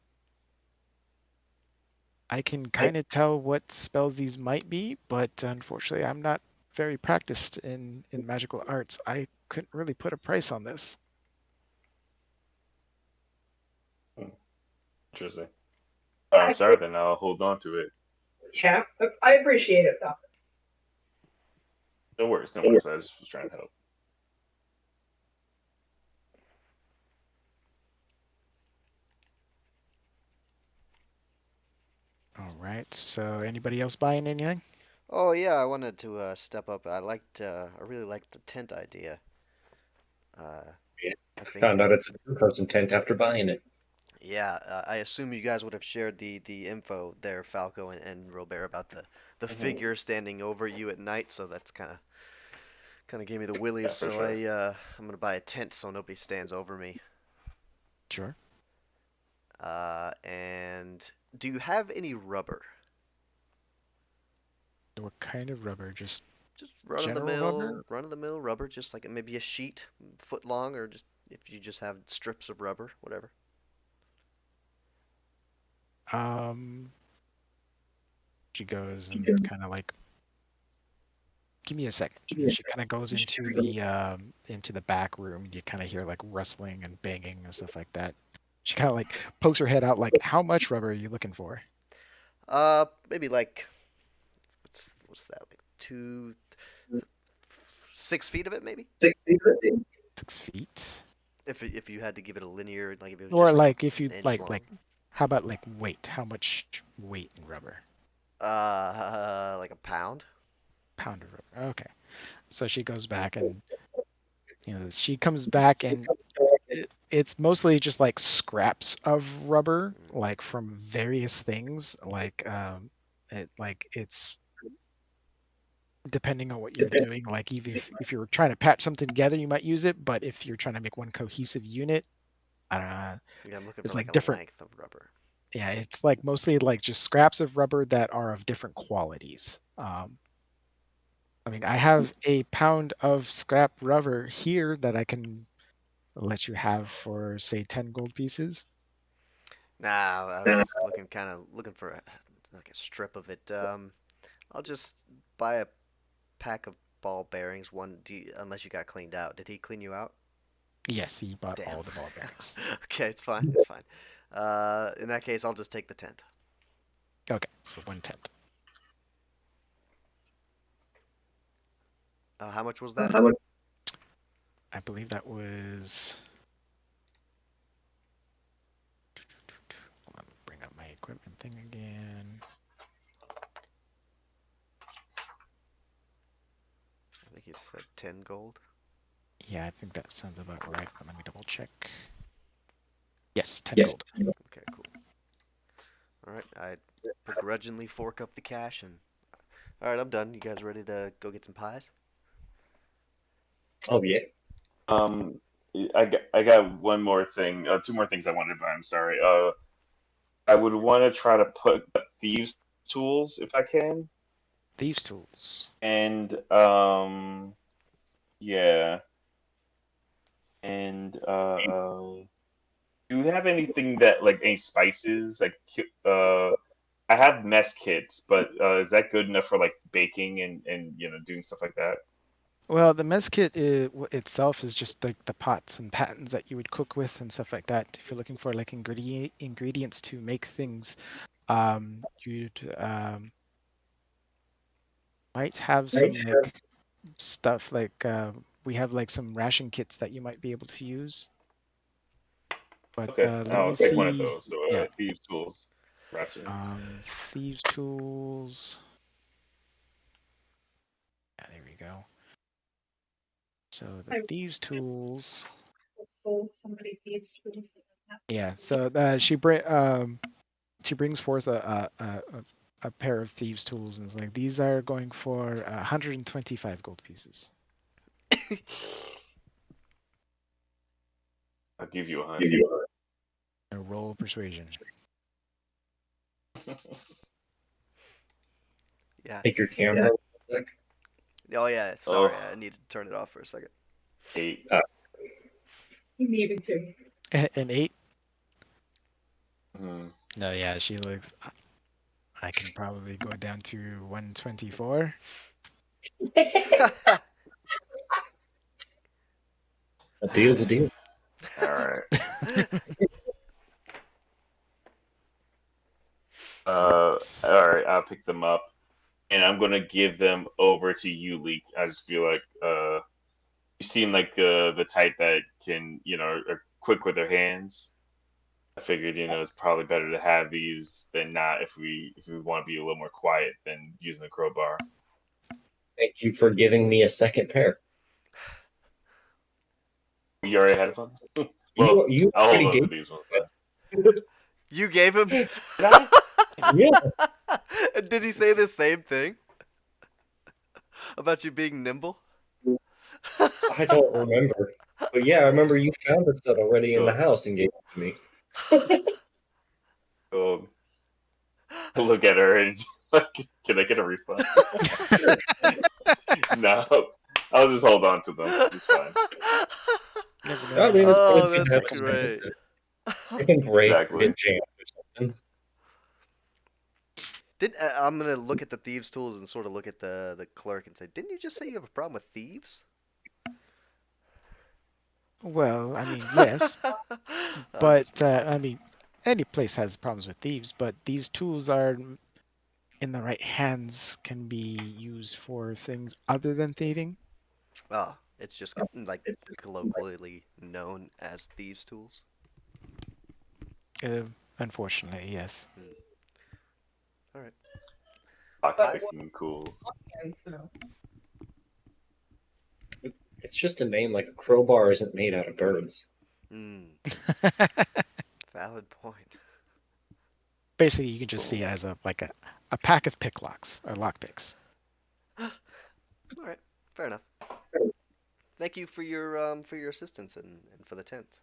I can kind of tell what spells these might be, but unfortunately, I'm not very practiced in magical arts. I couldn't really put a price on this. Hmm, interesting. I I'm sorry, then I'll hold on to it. yeah, I appreciate it though. No worries, no worries. I just was trying to help. All right. So anybody else buying anything? Oh yeah, I wanted to step up. I really liked the tent idea. Uh, Yeah. I think Found that out it's a two-person tent after buying it. yeah, I assume you guys would have shared the info there, Falco and Robert, about the Hmm. figure standing over you at night. So that's kind of gave me the willies. Yeah, for So sure. I'm gonna buy a tent so nobody stands over me. Sure. And do you have any rubber? What kind of rubber? Just Just general rubber? run of the mill rubber, just like maybe a sheet, foot long, or just if you just have strips of rubber, whatever. Um, she goes and kind of like, give me a second. And she kind of goes into the back room. You kind of hear like rustling and banging and stuff like that. She kind of like pokes her head out, like, how much rubber are you looking for? Maybe like what's that like 6 feet of it maybe. 6 feet? If you had to give it a linear, like if it was Or just like like if an you inch like long. how about like weight? How much weight in rubber? Like a pound. Pound of rubber. Okay. So she goes back and she comes back and it's mostly just like scraps of rubber, Mm, like from various things. Like it's depending on what you're doing. Like even if you're trying to patch something together, you might use it. But if you're trying to make one cohesive unit, I don't know. yeah, I'm looking for It's like like a different. length of rubber. Yeah, it's like mostly like just scraps of rubber that are of different qualities. I mean, I have a pound of scrap rubber here that I can let you have for say 10 gold pieces. Nah, I was looking for like a strip of it. I'll just buy a pack of ball bearings. Unless you got cleaned out. Did he clean you out? Yes, he bought Damn. all the ball bearings. Okay, it's fine. It's fine. In that case, I'll just take the tent. Okay, so 1/10. How much was that? I believe that was. Let me bring up my equipment thing again. I think you said 10 gold. Yeah, I think that sounds about right. But let me double check. Yes, 10 gold. Okay, cool. All right, I begrudgingly fork up the cash and. All right, I'm done. You guys ready to go get some pies? Oh yeah. Um, I got one more thing, two more things I wanted to buy. I'm sorry. I would want to try to put thieves tools if I can, Thieves Tools. and yeah, and do you have anything that like any spices like I have mess kits, but is that good enough for like baking and doing stuff like that? Well, the mez kit itself is just like the pots and pans that you would cook with and stuff like that. If you're looking for like ingredients to make things, you'd Might have some like stuff like we have like some ration kits that you might be able to use. But Okay, let me I'll take one of see. those. So, Yeah. Thieves Tools rations. Thieves Tools. Yeah, there we go. So the I Thieves Tools. sold somebody thieves tools. Yeah. So she brings forth a pair of Thieves Tools and is like, these are going for 125 gold pieces. I'll give you 100. A roll persuasion. Yeah. Take your camera. Sec. Oh yeah. Sorry, I needed to turn it off for a second. 8. You needed to. An 8? Hmm. No, yeah, she looks. I can probably go down to 124. A deal's a deal. All right. All right. I'll pick them up, and I'm gonna give them over to you, Leak. I just feel like you seem like the type that can, are quick with their hands. I figured, it's probably better to have these than not if we want to be a little more quiet than using the crowbar. Thank you for giving me a second pair. You already had fun. You Well, you I'll hold already on to gave. these ones then. You gave him. Did I? Yeah, Did he say the same thing about you being nimble? I don't remember, but yeah, I remember you found a set already in the Cool. house and gave it to me. Cool. Look at her and like, can I get a refund? No, I'll just hold on to them. It's fine. Never know I when you mean, need it's to Oh, always use good to that's have something. something. great. It can break or Exactly. get jammed or something. I'm gonna look at the thieves' tools and sort of look at the clerk and say, "Didn't you just say you have a problem with thieves?" Well, I mean, yes, I'm but just messing with I you. mean, any place has problems with thieves, but these tools are in the right hands can be used for things other than thieving. Oh, it's just like colloquially known as thieves' tools. Uh, Unfortunately, yes. Hmm. All right. But Lockpicking cool. hands though. It's just a name like a crowbar isn't made out of birds. Hmm. Valid point. Basically, you can just see it as a pack of pick locks or lock picks. All right. Fair enough. Thank you for your assistance and for the tent.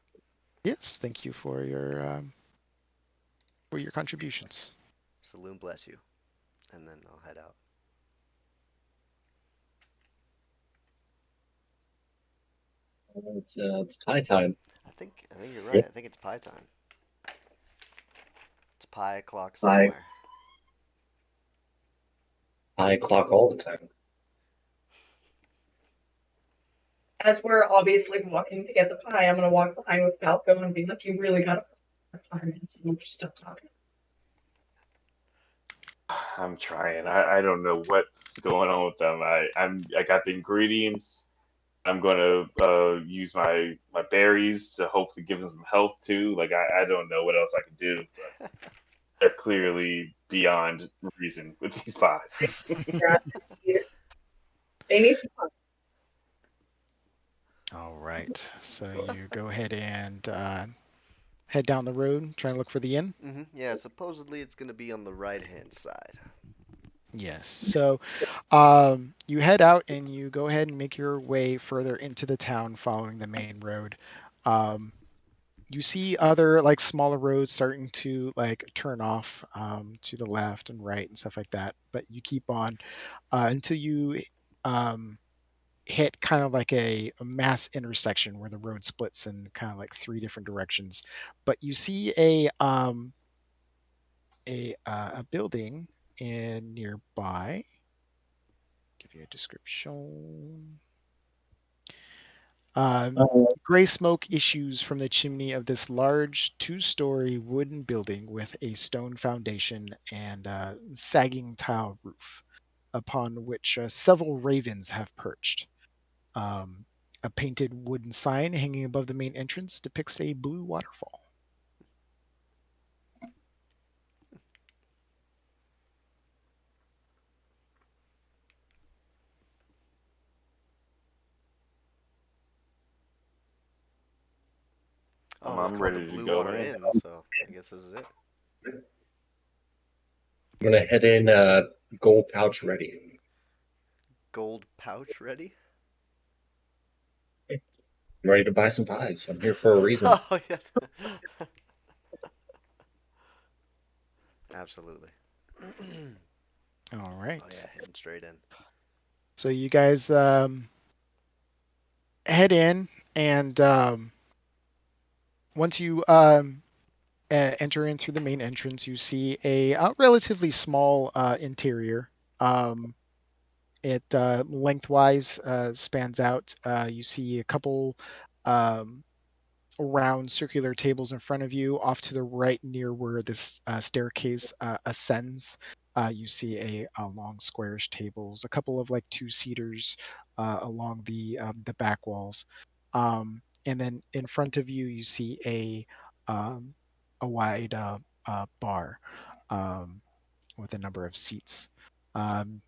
Yes, thank you for your contributions. Saloon bless you. And then I'll head out. It's pie time. I think you're right. Yep. I think it's pie time. It's pie o'clock Pie. somewhere. Pie o'clock all the time. As we're obviously walking to get the pie, I'm gonna walk behind with Falco and be like, "You really gotta put 5 minutes and we're still talking." I'm trying. I don't know what's going on with them. I got the ingredients. I'm gonna use my berries to hopefully give them some health too. Like I don't know what else I can do, but they're clearly beyond reason with these pies. They need some pie. All right, so you go ahead and head down the road, try and look for the inn. Yeah, supposedly it's going to be on the right hand side. Yes. So you head out and you go ahead and make your way further into the town following the main road. Um, you see other like smaller roads starting to like turn off to the left and right and stuff like that, but you keep on until you um, hit kind of like a mass intersection where the road splits in kind of like three different directions. But you see a building in nearby. Give you a description. Gray smoke issues from the chimney of this large two-story wooden building with a stone foundation and sagging tile roof. upon which several ravens have perched. A painted wooden sign hanging above the main entrance depicts a blue waterfall. Oh, it's I'm called the ready to Blue go Water in. Inn, so I guess this is it. I'm gonna head in. Gold pouch ready. Gold pouch ready? I'm ready to buy some pies. I'm here for a reason. Oh, yes. Absolutely. All Oh, yeah, right. heading straight in. So you guys head in, and once you enter in through the main entrance, you see a relatively small interior. Um, it lengthwise spans out. You see a couple um, round circular tables in front of you. Off to the right, near where this staircase ascends, you see a long squarish tables, a couple of like two-seaters along the back walls, and then in front of you, you see a wide bar um, with a number of seats. Um,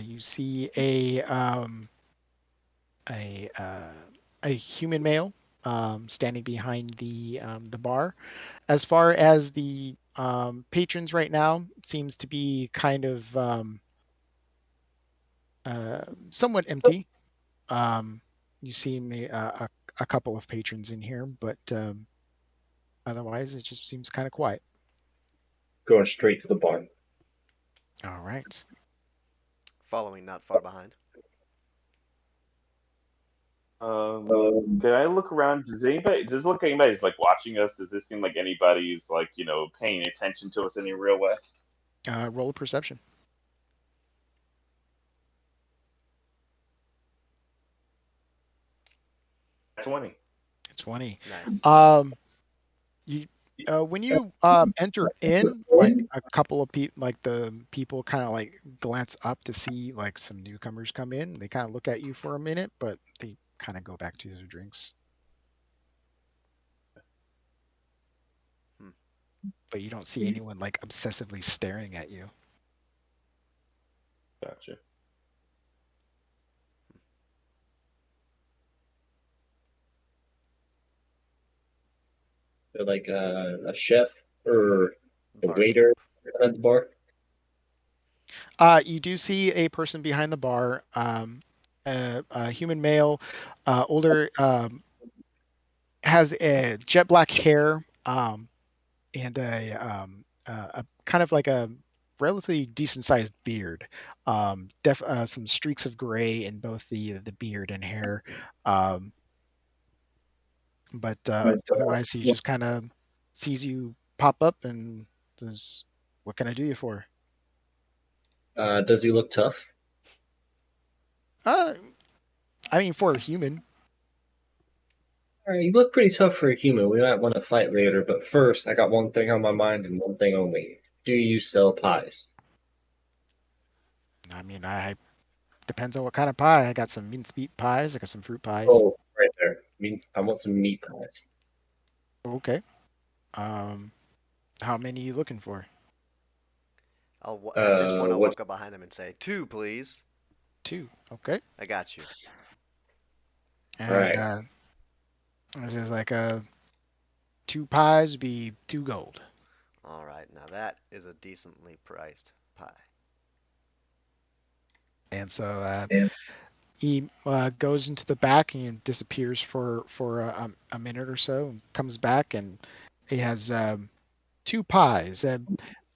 you see a uh, a human male standing behind the bar. As far as the patrons right now, it seems to be kind of somewhat empty. Um, you see a couple of patrons in here, but otherwise it just seems kind of quiet. Going straight to the bar. All right. Following not far behind. Can I look around? Does it look like anybody's like watching us? Does this seem like anybody's like, paying attention to us in a real way? Roll a perception. 20. 20. Nice. You when you enter in, like a couple of people, like the people kind of like glance up to see like some newcomers come in. They kind of look at you for a minute, but they kind of go back to their drinks. Hmm. But you don't see anyone like obsessively staring at you. Gotcha. They're like a chef or a waiter Barkeep. at the bar. You do see a person behind the bar, a human male, older, has a jet black hair, and a kind of like a relatively decent sized beard. Some streaks of gray in both the beard and hair. Um, but otherwise, he just kind of sees you pop up and says, "What can I do you for?" Does he look tough? Uh, I mean, for a human. All right, you look pretty tough for a human. We might want to fight later, but first, I got one thing on my mind and one thing only. Do you sell pies? I mean, I depends on what kind of pie. I got some mincemeat pies. I got some fruit pies. Oh, right there. Means I want some meat pies. Okay. Um, how many are you looking for? At this point, I'll What? walk up behind him and say, "Two, please." Two. Okay. I got you. All And right. this is like two pies would be 2 gold. All right, now that is a decently priced pie. And so And he goes into the back and disappears for a minute or so, and comes back, and he has two pies.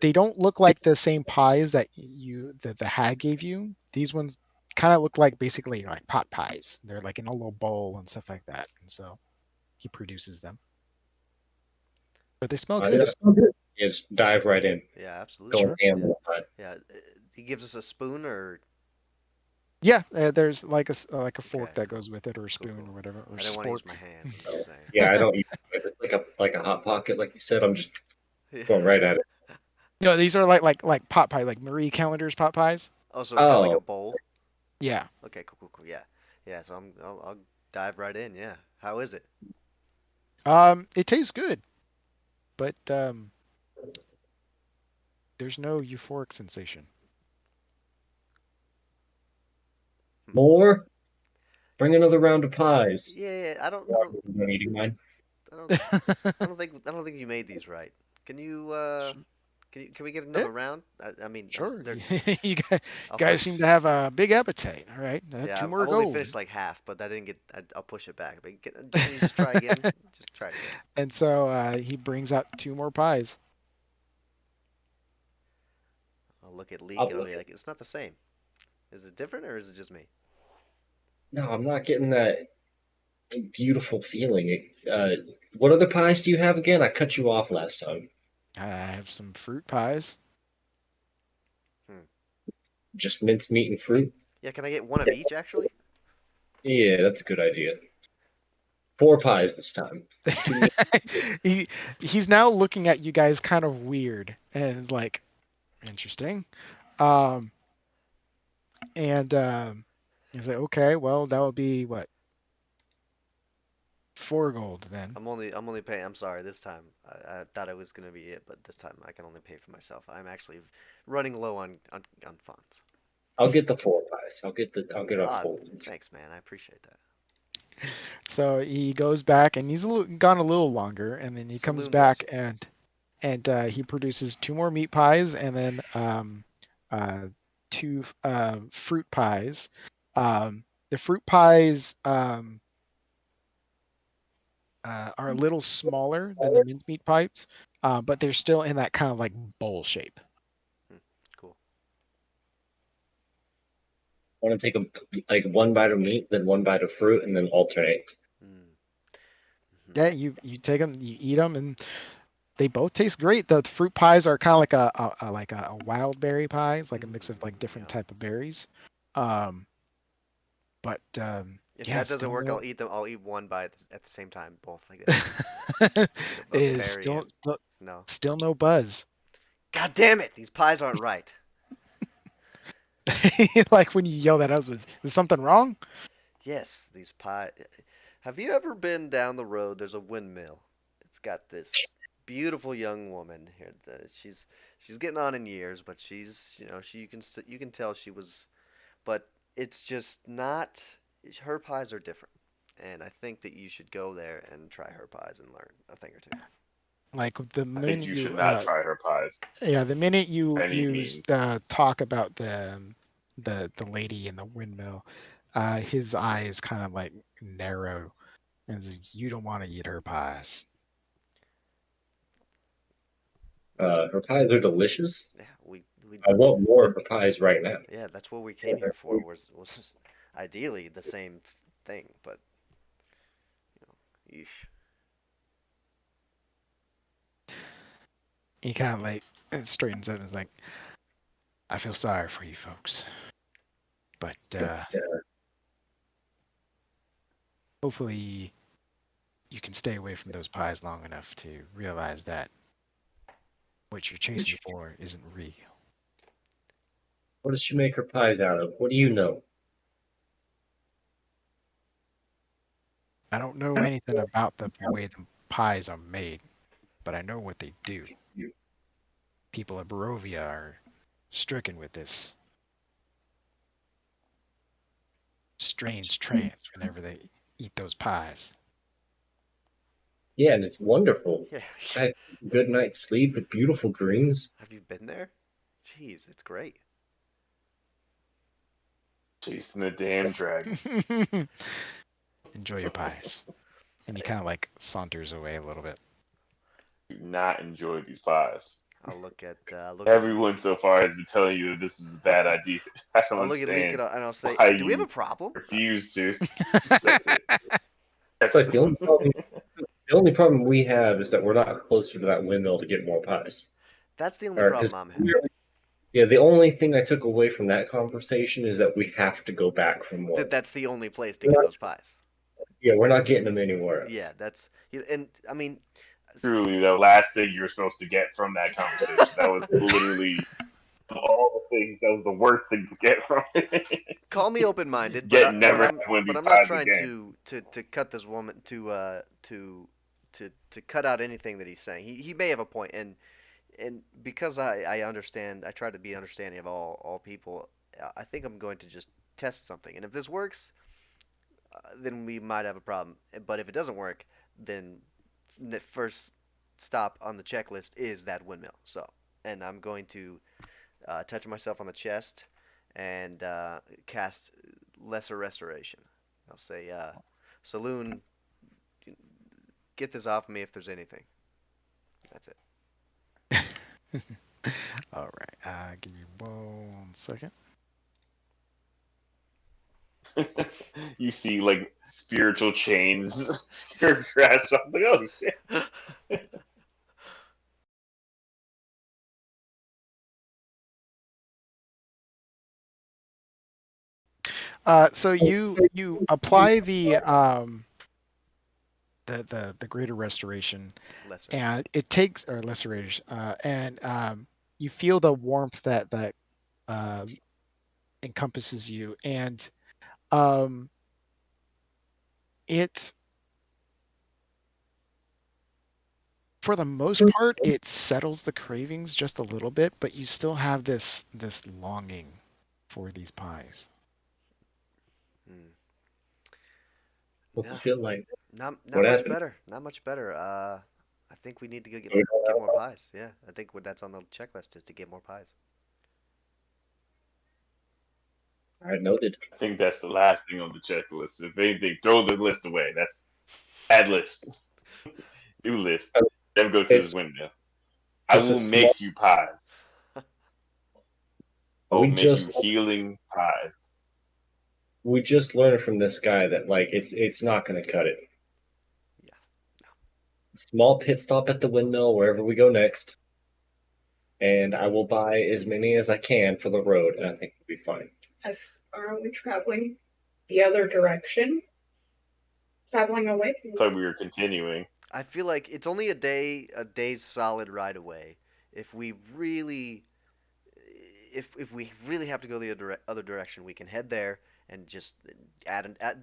They don't look like the same pies that the hag gave you. These ones kind of look like basically like pot pies. They're like in a little bowl and stuff like that. And so he produces them, but they smell yeah, good. just dive right in. Yeah, absolutely. Going Sure. ham Yeah, on the pie. yeah. He gives us a spoon, or Yeah, there's like like a okay, fork that cool, goes with it, or a cool, spoon, or cool. whatever, or I didn't want to use my spork. hands. I'm Oh, just saying. yeah, I don't use it. It's like a hot pocket, like you said. I'm just going right at it. No, these are like pot pie, like Marie Callender's pot pies. Oh, so it's got like a Oh, bowl. Yeah. Okay, cool. Yeah, yeah. So I'll dive right in. Yeah. How is it? It tastes good, but there's no euphoric sensation. more. Bring another round of pies. Yeah, I don't, I don't, I'm eating mine. I don't, I don't think you made these right. Can you, can we get Yeah, another round? I mean, sure. they're, I'll Guys seem push. to have a big appetite. All right, Yeah, two I've more only go. finished like half, but I didn't get. I'll push it back. But can you just try again? Just try it again. And so he brings out two more pies. I'll look at Leak I'll and I'll look be at. like, it's not the same. Is it different or is it just me? No, I'm not getting that beautiful feeling. What other pies do you have again? I cut you off last time. I have some fruit pies. Hmm. Just mincemeat and fruit. Yeah, can I get one of each actually? Yeah, that's a good idea. 4 pies this time. Too many. he he's now looking at you guys kind of weird and is like, interesting. Um, and he's like, okay, well that would be what, 4 gold then. I'm only paying. I'm sorry. This time I thought it was gonna be it, but this time I can only pay for myself. I'm actually running low on funds. I'll get the 4 pies. I'll get a Ah, full ones. thanks, man. I appreciate that. So he goes back and gone a little longer, and then he comes Saloon boys. back and he produces two more meat pies and then two fruit pies. The fruit pies are a little smaller than the mincemeat pipes, but they're still in that kind of like bowl shape. Hmm, cool. I want to take like 1 bite of meat, then 1 bite of fruit, and then alternate. Mm. Yeah, you take them, you eat them, and they both taste great. The fruit pies are kind of like a wild berry pies, like a mix of like different Yum. type of berries. Um, but If yeah, that doesn't still work, no. I'll eat them. I'll eat one by at the same time, both like a Is berry and no. still no buzz. God damn it! These pies aren't right. Like when you yell that out, is something wrong? Yes, these pie. Have you ever been down the road? There's a windmill. It's got this beautiful young woman here. She's getting on in years, but she's she you can tell she was, but it's just not. Her pies are different, and I think that you should go there and try her pies and learn a thing or two. Like the I think minute you should you not try her pies yeah, the minute by any you means. talk about the lady in the windmill, his eyes kind of like narrow and says, "You don't want to eat her pies." Her pies are delicious. Yeah, we I want more of her pies right now. yeah, that's what we came here for. Was ideally the same thing, but yeesh. He kind of like straightens up and is like, "I feel sorry for you folks, but hopefully you can stay away from those pies long enough to realize that what you're chasing for isn't real." What does she make her pies out of? What do you know? I don't know anything about the way the pies are made, but I know what they do. People of Barovia are stricken with this strange trance whenever they eat those pies. Yeah, and it's wonderful. Yeah. I had a good night's sleep with beautiful dreams. Have you been there? Jeez, it's great. Chasing a damn dragon. Enjoy your pies. And he kind of like saunters away a little bit. Do not enjoy these pies. I'll look at Everyone so far has been telling you that this is a bad idea. I don't I'll look at Leak understand and I'll say, why "Do we have a you problem?" refuse to accept it. But the only problem we have is that we're not closer to that windmill to get more pies. That's the only Or problem because I'm having. yeah, the only thing I took away from that conversation is that we have to go back for more. That's the only place to get those pies. Yeah, we're not getting them anywhere else. Yeah, that's and I mean, Truly, the last thing you're supposed to get from that conversation. That was literally of all the things. That was the worst thing to get from it. call me open-minded, but Get never have one of but these I'm not pies trying again. to cut this woman to cut out anything that he's saying. He may have a point, and because I understand, I try to be understanding of all people. I think I'm going to just test something, and if this works, then we might have a problem. But if it doesn't work, then the first stop on the checklist is that windmill. So, and I'm going to touch myself on the chest and cast Lesser Restoration. I'll say, Saloon, get this off me if there's anything. That's it. All right. Give me 1 second. You see like spiritual chains or crash something. Oh shit! So you apply the greater restoration, Lesser. and it takes or lesser restoration, and you feel the warmth that uh, encompasses you, and um, it for the most part it settles the cravings just a little bit, but you still have this longing for these pies. Hmm. What's Yeah, it feel like? not What much happened? better. Not much better. I think we need to go We don't get know. more pies. Yeah, I think what that's on the checklist is to get more pies. All right, noted. I think that's the last thing on the checklist. If anything, throw the list away. That's bad list. New list. Uh, Never go to this It's window. I just a will small. make you pies. I will We make you just healing pies. we just learned from this guy that like it's not going to cut it. Yeah. Small pit stop at the windmill wherever we go next, and I will buy as many as I can for the road, and I think we'll be fine. Are we traveling the other direction? Traveling away? Thought we were continuing. I feel like it's only a day's solid ride away. If we really, if we really have to go the other direction, we can head there and just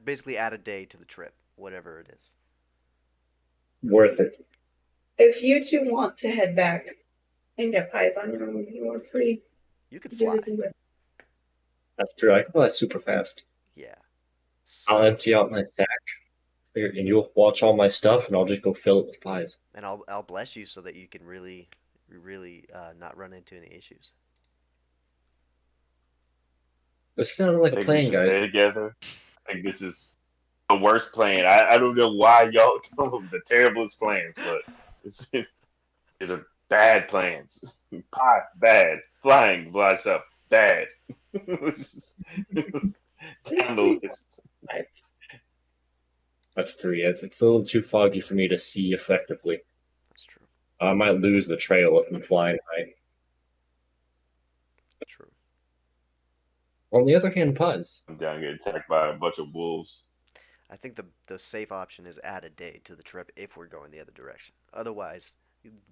basically add a day to the trip, whatever it is. Worth it. If you two want to head back and get pies on your own, you are free You could to do fly. as you wish. That's true. I can fly super fast. Yeah. I'll So, empty out my sack here, and you'll watch all my stuff, and I'll just go fill it with pies. and I'll bless you so that you can really not run into any issues. This sounded like I a think we plan, should guys. stay together. I think this is the worst plan. I don't know why y'all come up with the terriblest plans, but it's these are bad plans. Pie, bad. Flying, flash up, bad. Down the list. That's true. Yeah, it's a little too foggy for me to see effectively. That's true. I might lose the trail if I'm flying high. True. On the other hand, pies. I'm down getting attacked by a bunch of wolves. I think the safe option is add a day to the trip if we're going the other direction. Otherwise,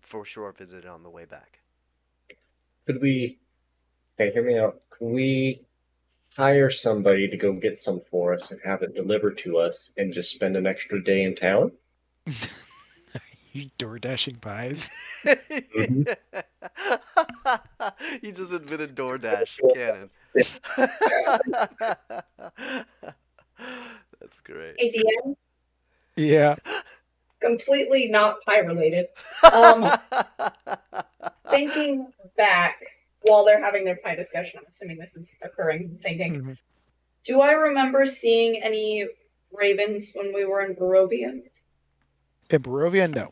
for sure visit it on the way back. Could we? Okay, hear me out. Can we hire somebody to go get some for us and have it delivered to us, and just spend an extra day in town? You door dashing pies. Mm-hmm. He just invented DoorDash canon. That's great. Hey, DM, Yeah. completely not pie related. Um, thinking back while they're having their pie discussion, I'm assuming this is occurring, thinking, Mhm. do I remember seeing any ravens when we were in Barovia? In Barovia, no.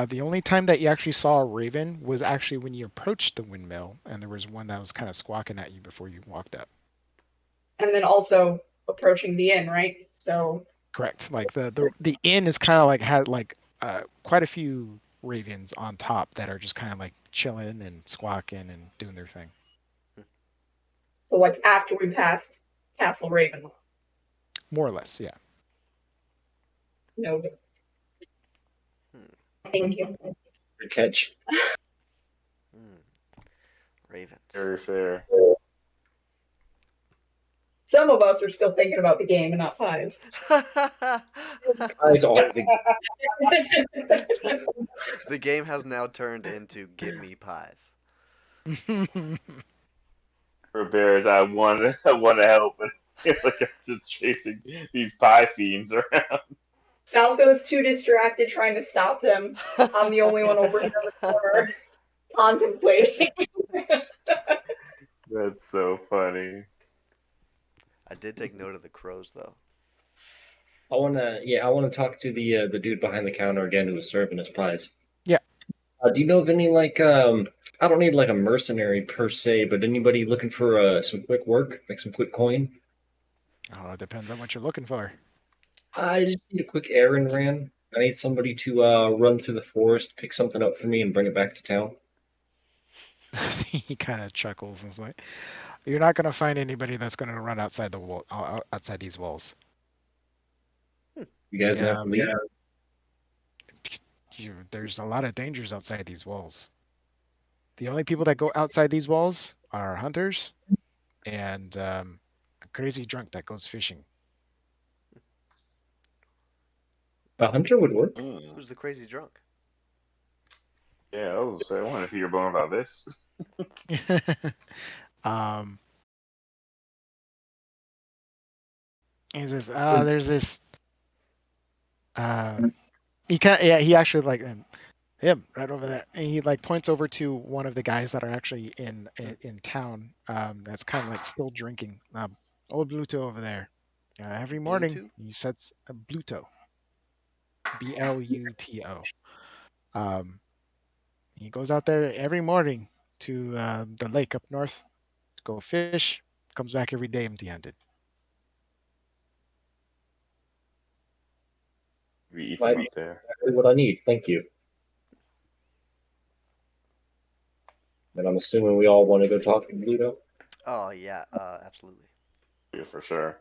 The only time that you actually saw a raven was actually when you approached the windmill, and there was one that was kind of squawking at you before you walked up. And then also approaching the inn, right? So Correct. Like the inn is kind of like had like quite a few ravens on top that are just kind of like chilling and squawking and doing their thing. like after we passed Castle Ravenloft. More or less, yeah. No. Hmm. Thank you. Good catch. Ravens. Very fair. Some of us are still thinking about the game and not pies. Eyes all the The game has now turned into Get Me Pies. For bears, I want to help, and I feel like I'm just chasing these pie fiends around. Falco's too distracted trying to stop them. I'm the only one over here in the corner contemplating. That's so funny. I did take note of the crows, though. I wanna talk to the dude behind the counter again who was serving us pies. Yeah. Do you know of any I don't need like a mercenary per se, but anybody looking for some quick work, like some quick coin? Oh, it depends on what you're looking for. I just need a quick errand ran. I need somebody to run through the forest, pick something up for me, and bring it back to town. He kind of chuckles and is like, "You're not gonna find anybody that's gonna run outside the wall, outside these walls. You guys have Yeah, lead? there's a lot of dangers outside these walls. The only people that go outside these walls are hunters and a crazy drunk that goes fishing." A hunter would work. Mm. Who's the crazy drunk? Yeah, I was say, I wonder if you're born about this. um, he says, "There's this." He kind of, yeah, he actually like him right over there, and he like points over to one of the guys that are actually in town. That's kind of like still drinking. Old Bluto over there. Every morning Bluetooth? he sets a Bluto, Bluto. Um, he goes out there every morning to the lake up north to go fish. Comes back every day empty-handed. We eat Might them be up there. exactly what I need. Thank you. And I'm assuming we all want to go talk to Bluto. Oh, yeah, absolutely. Yeah, for sure.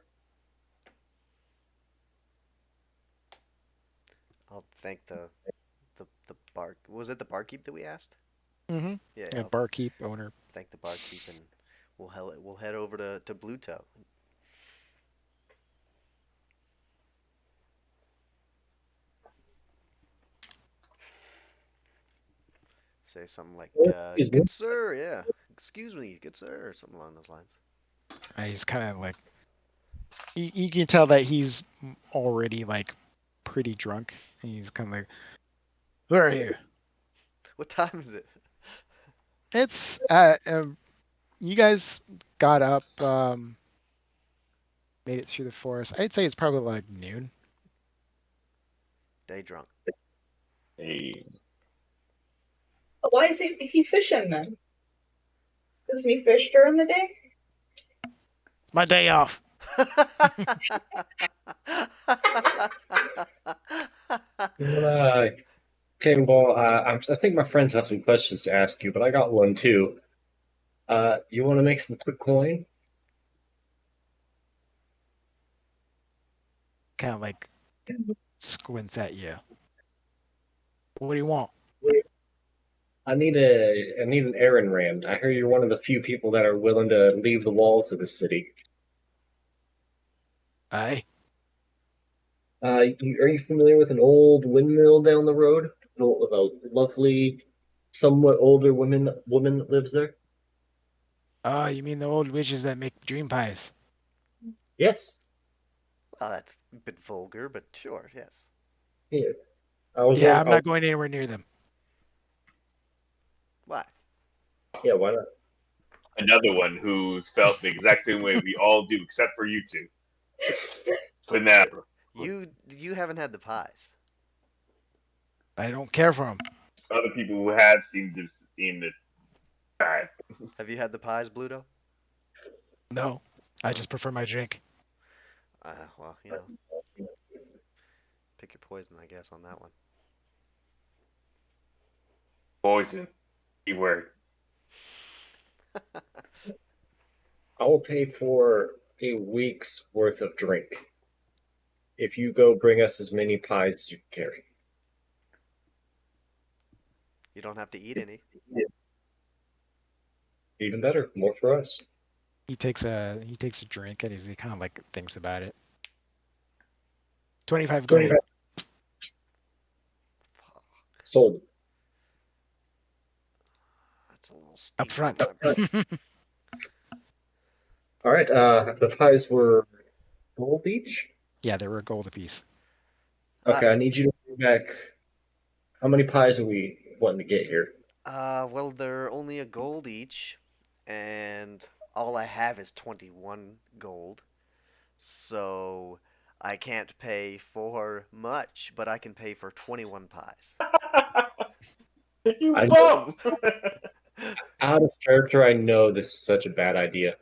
I'll thank the bar. Was it the barkeep that we asked? Mm-hmm. Yeah, Yeah, I'll barkeep owner. thank the barkeep, and we'll head over to Bluto. Say something like, Excuse me. "Good sir," yeah. "Excuse me, good sir," or something along those lines. He's kind of like you can tell that he's already like pretty drunk, and he's kind of like, "Who are you?" What time is it? It's you guys got up, made it through the forest. I'd say it's probably like noon. Day drunk. Hey, Why is he fishing then? Doesn't he fish during the day? My day off. Okay, well, I think my friends have some questions to ask you, but I got one too. You want to make some quick coin? Kind of like squints at you. What do you want? I need an errand ran. I hear you're one of the few people that are willing to leave the walls of the city. Aye. Are you familiar with an old windmill down the road? With a lovely, somewhat older woman that lives there? Oh, you mean the old witches that make dream pies? Yes. Well, that's a bit vulgar, but sure, yes. Yeah. Yeah, I'm not going anywhere near them. Why? Yeah, why not? another one who felt the exact same way we all do, except for you two. But now, You haven't had the pies. I don't care for them. other people who have seem to die. Have you had the pies, Bluto? No, I Oh, just prefer my drink. well, pick your poison, I guess, on that one. Poison. Keyword. I will pay for a week's worth of drink if you go bring us as many pies as you can carry. You don't have to eat any. Even better, more for us. He takes a drink and he kind of like thinks about it. 25 gold. Sold. That's a little Up steep for front. my. All right. The pies were gold each. Yeah, they were a gold apiece. Okay, I need you to bring back. How many pies are we wanting to get here? Well, they're only a gold each, and all I have is 21 gold. So I can't pay for much, but I can pay for 21 pies. You I bum! Out of character, I know this is such a bad idea,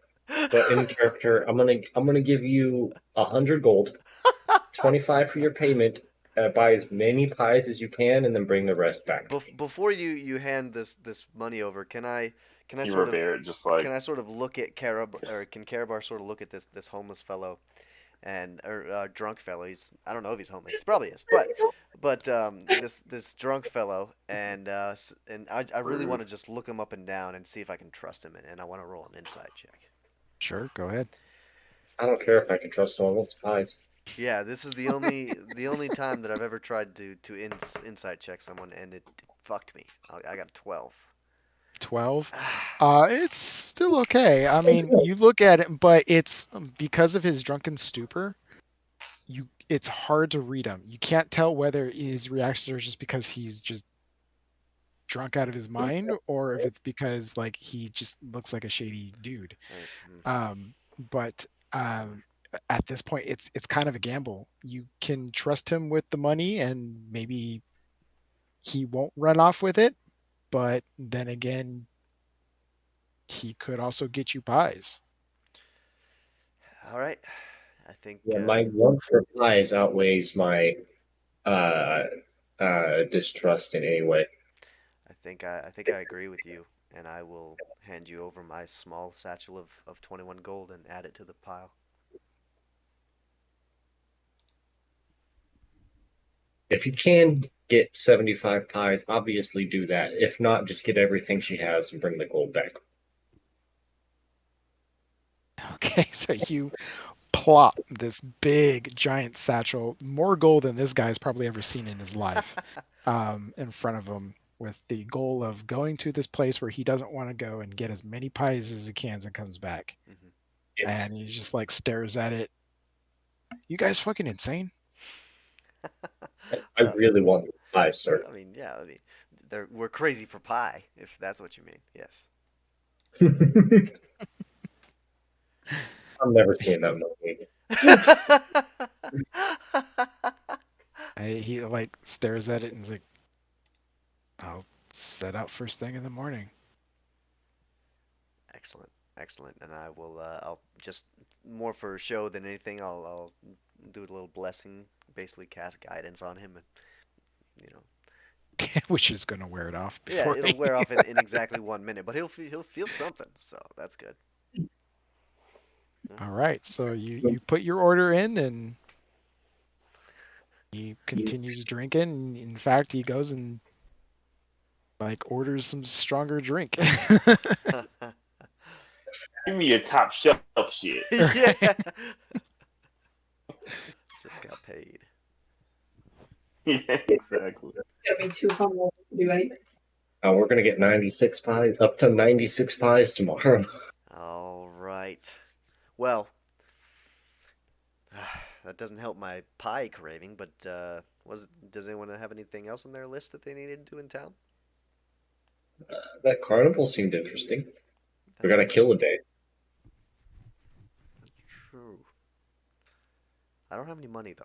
but in character, I'm gonna give you 100 gold, 25 for your payment. Buy as many pies as you can, and then bring the rest back to me. Before you hand this money over, can I You sort of revere it just like look at Carab or can Carabar sort of look at this homeless fellow and or drunk fellow? I don't know if he's homeless. He probably is, but this drunk fellow and I really want rude. to just look him up and down and see if I can trust him and I want to roll an insight check. Sure, go ahead. I don't care if I can trust him. I want some pies. Yeah, this is the only time that I've ever tried to insight check someone and it fucked me. I got a 12. 12. It's still okay. I mean, you look at it, but it's because of his drunken stupor, it's hard to read him. You can't tell whether his reactions are just because he's just drunk out of his mind or if it's because like he just looks like a shady dude. Um, but at this point, it's kind of a gamble. You can trust him with the money, and maybe he won't run off with it. But then again, he could also get you pies. All right. I think Yeah, my love for pies outweighs my uh, distrust in any way. I think I agree with you, and I will hand you over my small satchel of 21 gold and add it to the pile. If you can get 75 pies, obviously do that. If not, just get everything she has and bring the gold back. Okay, so you plop this big giant satchel, more gold than this guy's probably ever seen in his life, in front of him with the goal of going to this place where he doesn't want to go and get as many pies as he can and comes back. Mhm. It's, And he just like stares at it. You guys fucking insane? I Uh, really want the pies, sir. I mean, yeah, I mean, we're crazy for pie, if that's what you mean. Yes. I'm never seeing that movie. He like stares at it and is like, I'll set out first thing in the morning. Excellent, excellent. And I will. I'll just more for show than anything. I'll do a little blessing, basically cast guidance on him, and you know, Which is gonna wear it off yeah, before it'll he... wear off in exactly 1 minute, but he'll feel something, so that's good. All right, so you put your order in and he continues drinking. In fact, he goes and like orders some stronger drink. Give me your top shelf shit. Yeah, Right. just got paid. Yeah, exactly. Get me too humble to do anything. We're gonna get 96 pies, up to 96 pies tomorrow. All right. Well, that doesn't help my pie craving, but does anyone have anything else on their list that they needed to do in town? That carnival seemed interesting. We That's gotta kill a day. true. I don't have any money though.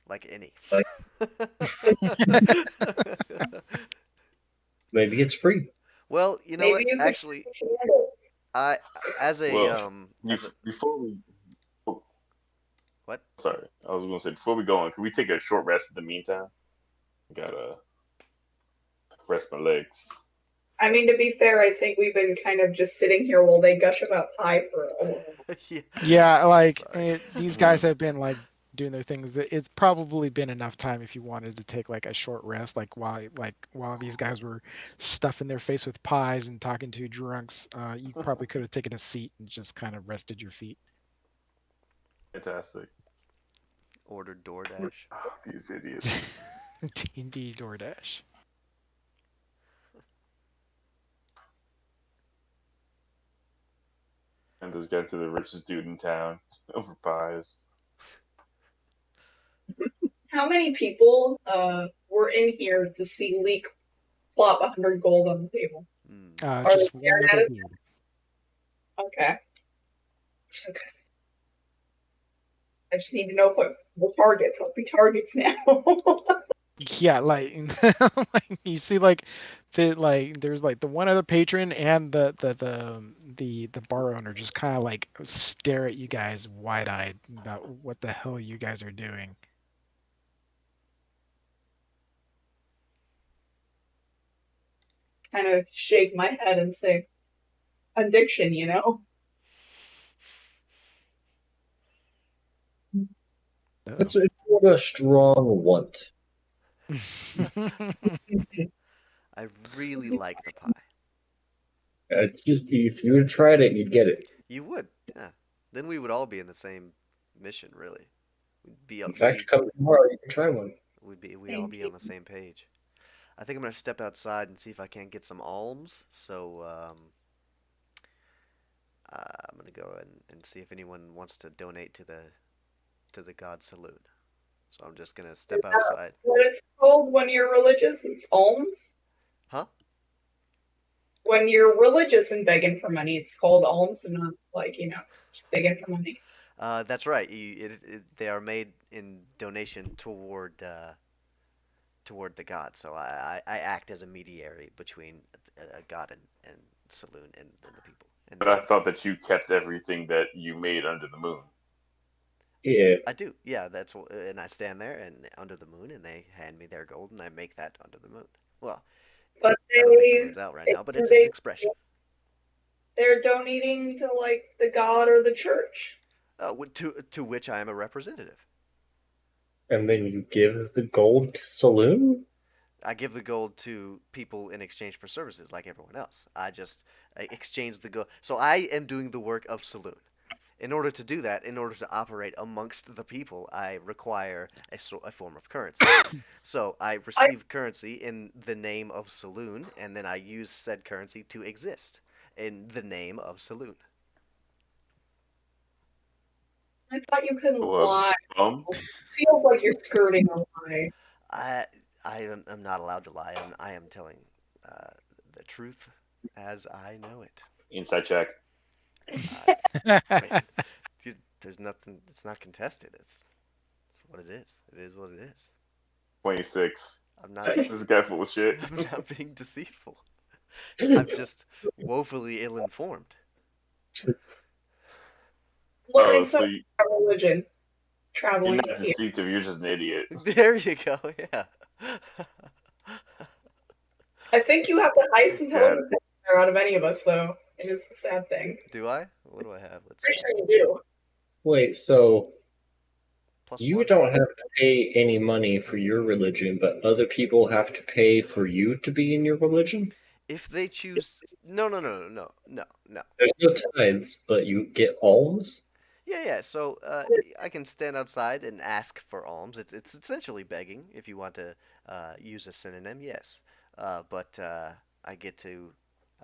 Like any. Like, maybe it's free. Well, you know Maybe what? you could. Actually, I as a Well, as a before we, oh, what? sorry, I was gonna say before we go on, can we take a short rest in the meantime? Gotta rest my legs. I mean, to be fair, I think we've been kind of just sitting here while they gush about pie for a while. Yeah. Yeah, like Sorry. these guys have been like doing their things. It's probably been enough time if you wanted to take like a short rest, like while these guys were stuffing their face with pies and talking to drunks. You probably could have taken a seat and just kind of rested your feet. Fantastic. Ordered DoorDash. Oh, these idiots. D&D DoorDash. And those guys are the richest dude in town over pies. How many people were in here to see Leek plop 100 gold on the table? Mm. Are they Just one staring at other us? dude. Okay. Okay. I just need to know what the targets. I'll be targets now. Yeah, like, like you see, there's like the one other patron and the bar owner just kind of like stare at you guys wide-eyed about what the hell you guys are doing. Kind of shake my head and say, addiction, you know? It's more of a strong want. I really like the pie. It's just if you had tried it, you'd get it. You would, yeah. Then we would all be in the same mission, really. We'd be In fact, we come tomorrow, you can try one. we'd all Thank be you. on the same page. I think I'm gonna step outside and see if I can't get some alms. So I'm gonna go and see if anyone wants to donate to the God Saloon. So I'm just gonna Is step that outside. what it's called when you're religious? It's alms? Huh? When you're religious and begging for money, it's called alms and not like, begging for money. That's right. They are made in donation toward the god. So I act as a mediary between God and Saloon and the people. And But I thought that you kept everything that you made under the moon. Yeah. I do. Yeah, that's what. And I stand there and under the moon, and they hand me their gold, and I make that under the moon. Well, But I don't think the moon's out right now, but it's an they expression. they're donating to like the god or the church. To which I am a representative. And then you give the gold to Saloon? I give the gold to people in exchange for services, like everyone else. I just exchange the gold. So I am doing the work of Saloon. In order to do that, in order to operate amongst the people, I require a form of currency. So I I, receive currency in the name of Saloon, and then I use said currency to exist in the name of Saloon. I thought you couldn't Oh, lie. bum? Feels like you're skirting a lie. I I'm not allowed to lie. I am telling uh, the truth as I know it. Inside check. I, I mean, dude, there's nothing. It's not contested. It's what it is. It is what it is. 26. I'm not. This guy full of shit. I'm not being deceitful. I'm just woefully ill-informed. Learning Oh, so so much about religion, you're traveling not here. deceptive, you're just an idiot. There you go. Yeah. I think you have the highest God. intelligence out of any of us, though. It is the sad thing. Do I? What do I have? Let's Pretty see. sure you do. Wait, so Plus you one. don't have to pay any money for your religion, but other people have to pay for you to be in your religion? If they choose, no, no, no, no, no, no, no. There's no tithes, but you get alms? Yeah, yeah. So I can stand outside and ask for alms. It's essentially begging, if you want to use a synonym. Yes, but I get to.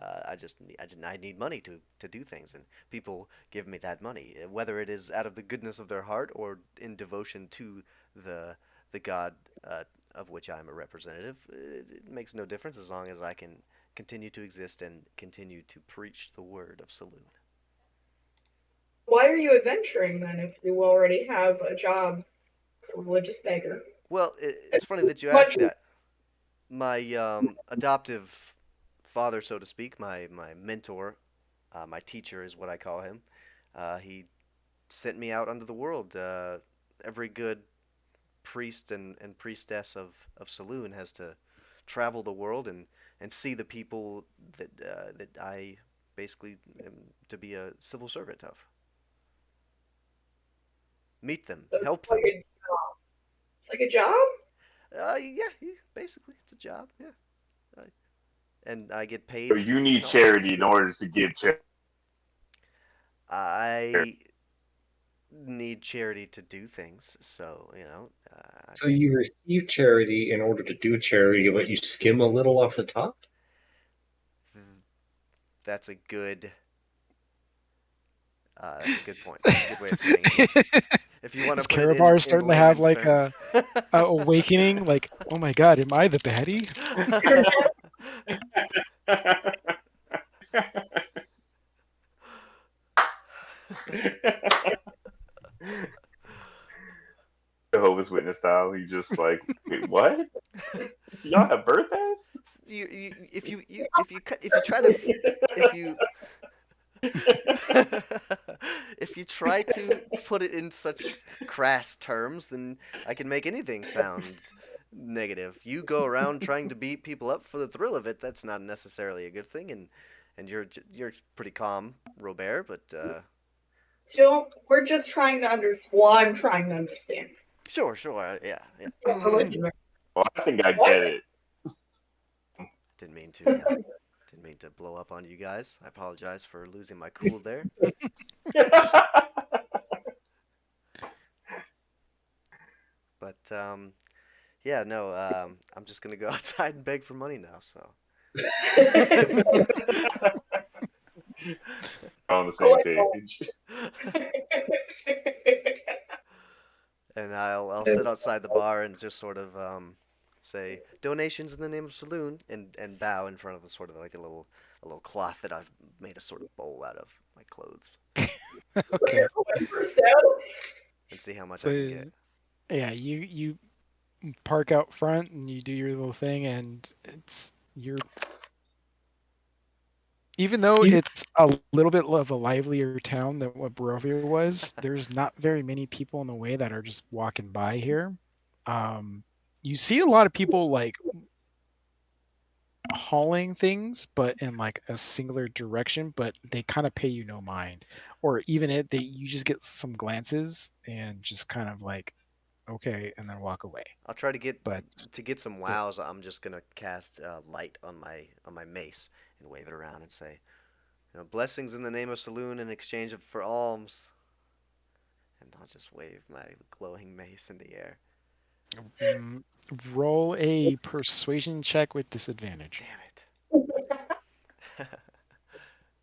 I need money to do things, and people give me that money, whether it is out of the goodness of their heart or in devotion to the the God of which I am a representative. It makes no difference as long as I can continue to exist and continue to preach the word of Saloon. Why are you adventuring then if you already have a job as a religious beggar? Well, it's funny that you ask Much that. My adoptive father, so to speak, my mentor, my teacher is what I call him. He sent me out onto the world. Every good priest and priestess of Saloon has to travel the world and see the people that I basically am to be a civil servant of. Meet them, That's help like them. it's like a job. Yeah, basically, it's a job. Yeah, I, and I get So paid you in need all. charity in order to give charity. I need charity to do things, so So you receive charity in order to do charity, but you skim a little off the top? that's a good. That's a good point. That's a good way of saying it. Yes. If you want to Is put it in Karabar in starting to have layman's like terms. a awakening? Like, oh my god, am I the baddie? Jehovah's Witness style. You just like, wait, what? Y'all have birthdays? If you try to if you if you try to put it in such crass terms, then I can make anything sound negative. You go around trying to beat people up for the thrill of it. That's not necessarily a good thing, and you're pretty calm, Robert. But We're just trying to understand. Well, I'm trying to understand. sure, yeah, yeah. Well, I think I What? get it. Didn't mean to. Yeah, didn't mean to blow up on you guys. I apologize for losing my cool there. But yeah, no. I'm just gonna go outside and beg for money now. So. On the same Collectible. page. And I'll sit outside the bar and just sort of say donations in the name of saloon and bow in front of a sort of like a little cloth that I've made a sort of bowl out of my clothes Okay. First out. and see how much I can So get. yeah, you park out front and you do your little thing, and you're even though it's a little bit of a livelier town than what Barovia was, there's not very many people in the way that are just walking by here. You see a lot of people like hauling things, but in like a singular direction, but they kind of pay you no mind. Or even if they you just get some glances and just kind of like, okay, and then walk away. I'll try to get But some yeah, wows. I'm just gonna cast light on my mace and wave it around and say, blessings in the name of saloon in exchange for alms. And I'll just wave my glowing mace in the air. mm, roll a persuasion check with disadvantage. Damn it.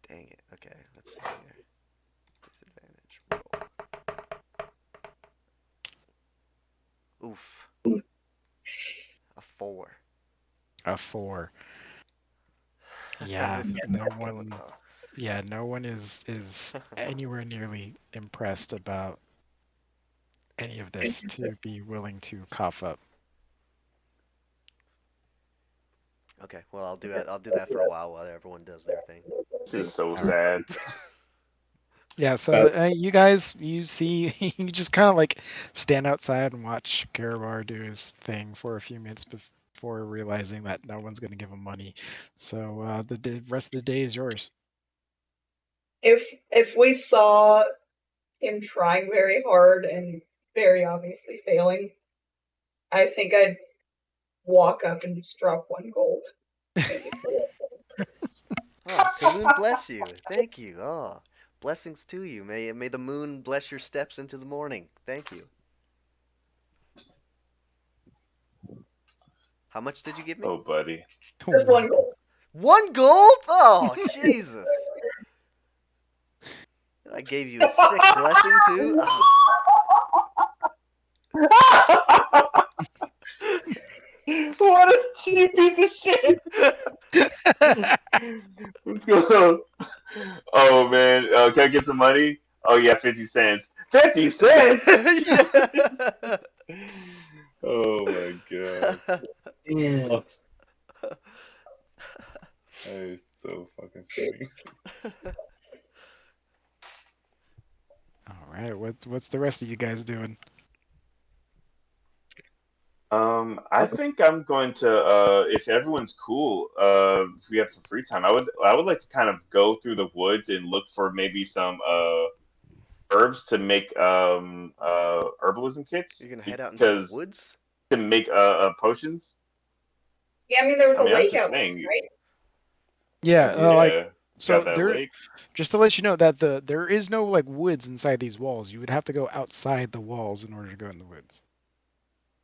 Dang it. Okay, let's see here. Disadvantage roll. Oof. A 4. A 4. Yeah, This is no not going one. well. Yeah, no one is anywhere nearly impressed about any of this to be willing to cough up. Okay, well I'll do that for a while everyone does their thing. This is so All right. sad. Yeah, so you guys, you see, you just kind of like stand outside and watch Karabar do his thing for a few minutes before realizing that no one's going to give him money. So the rest of the day is yours. If we saw him trying very hard and very obviously failing, I think I'd walk up and just drop 1 gold. And just Oh, saloon bless you. Thank you. Oh, blessings to you. May the moon bless your steps into the morning. Thank you. How much did you give me? Oh, buddy. just 1 gold. 1 gold? Oh, Jesus. I gave you a sick blessing too. Ah. What a cheap piece of shit. Let's go. Oh man, can I get some money? Oh yeah, 50 cents. 50 cents. Yeah. Oh my god, Mm. that is so fucking funny. All right, what's the rest of you guys doing? I think I'm going to, if everyone's cool, if we have some free time, I would like to kind of go through the woods and look for maybe some herbs to make herbalism kits You're gonna head out into the because woods? to make potions. Yeah, I mean there was I a mean, I'm lake just out there, saying, right? Yeah, like yeah, so got that there. lake. Just to let you know that there is no like woods inside these walls. You would have to go outside the walls in order to go in the woods.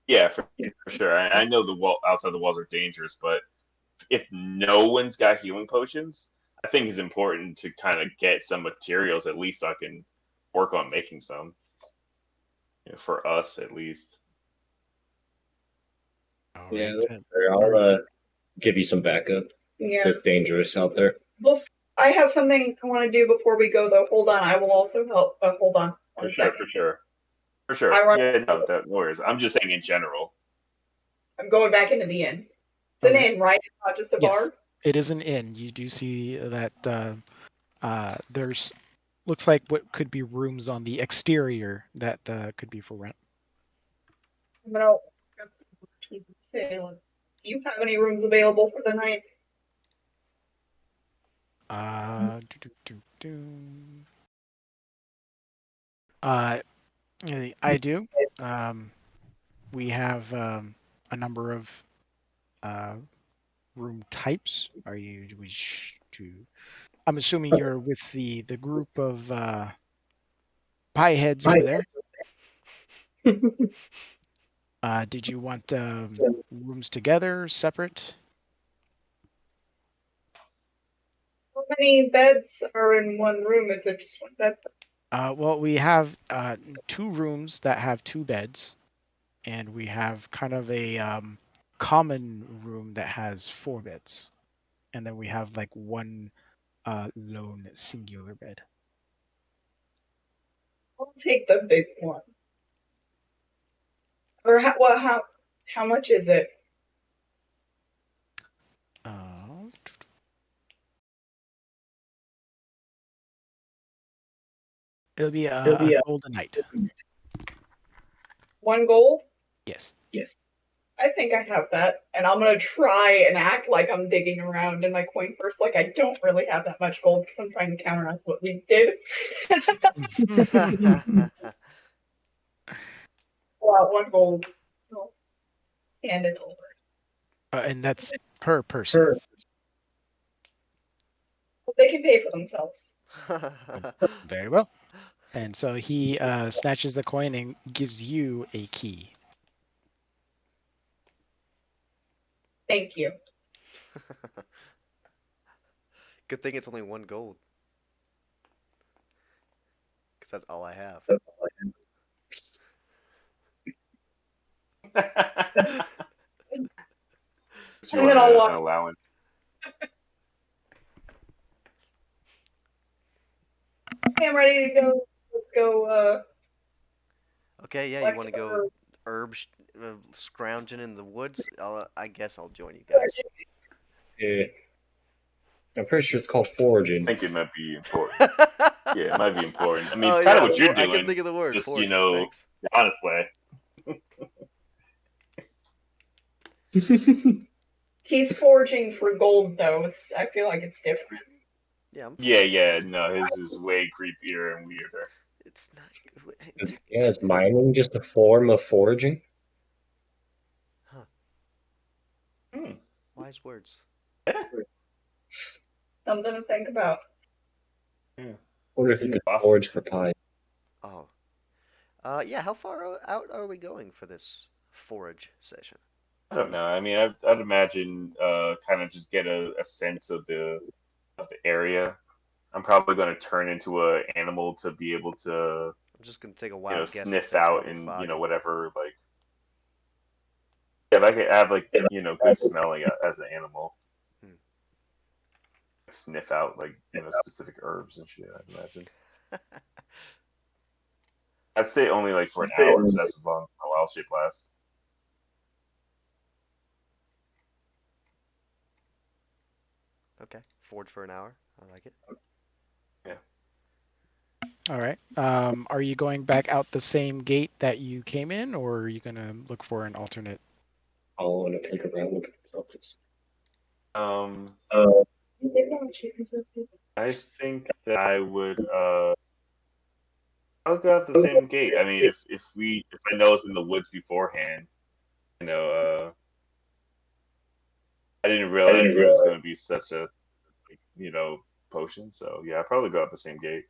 Yeah, for sure. I know the wall outside the walls are dangerous, but if no one's got healing potions, I think it's important to kind of get some materials at least so I can work on making some, for us at least. All Yeah, right. that's fair. I'll give you some backup. Yeah. It's dangerous out there. I have something I want to do before we go, though. Hold on, I will also help. Hold on For one sure, second. for sure, for I sure. run. Yeah, no, no worries. I'm just saying in general. I'm going back into the inn. It's an Okay. inn, right? It's not just a Yes, bar. it is an inn. You do see that there's looks like what could be rooms on the exterior that could be for rent. I'm gonna say, do you have any rooms available for the night? Do, do, do, do. Uh, I do. Um, we have a number of uh, room types. Are you wish to? I'm assuming you're with the group of pie heads over there. Did you want rooms together, separate? How many beds are in one room? Is it just one bed? Well, we have two rooms that have two beds, and we have kind of a common room that has four beds, and then we have like one lone singular bed. I'll take the big one. Or how much is it? Uh, it'll be a golden night. One gold? Yes. I think I have that, and I'm gonna try and act like I'm digging around in my coin purse, like I don't really have that much gold because I'm trying to counteract what we did. Wow, one gold. No, hand it over. And that's per person. Well, they can pay for themselves. Very well. And so he snatches the coin and gives you a key. Thank you. Good thing it's only one gold. Because that's all I have. You And then want I'll an walk. allowance? Okay, I'm ready to go. Let's go. Okay, yeah, you want Collect to go her. herb scrounging in the woods? I guess I'll join you guys. Yeah, I'm pretty sure it's called foraging. I think it might be important. Yeah, it might be important. I mean, Oh it's kind of yeah, what you're I can doing, think of the word just foraging. Thanks. the honest way. He's foraging for gold, though. I feel like it's different. Yeah, I'm Yeah, yeah, foraging. no, his is way creepier and weirder. It's not. Is mining just a form of foraging? Huh? Hmm. Wise words. Yeah, Something to think about. yeah. Wonder if you could Awesome. forage for pie. Oh. Yeah. How far out are we going for this forage session? I don't know. I mean, I'd imagine kind of just get a sense of the area. I'm probably going to turn into a animal to be able to I'm just gonna take a wild guess and sniff say it's out probably and foggy. whatever like if I could have like good smelling as an animal, Hmm. sniff out like specific herbs and shit. I'd imagine. I'd say only like for an hour because that's as long as my wild shape lasts. Okay. Forge for an hour. I like it. Yeah. All right. Are you going back out the same gate that you came in, or are you gonna look for an alternate I'll want to take a round look at the focus. I think that I would I'll go out the same gate. I mean, if I know it's in the woods beforehand, you know, I didn't realize it was going to be such a potion. So yeah, I'll probably go out the same gate.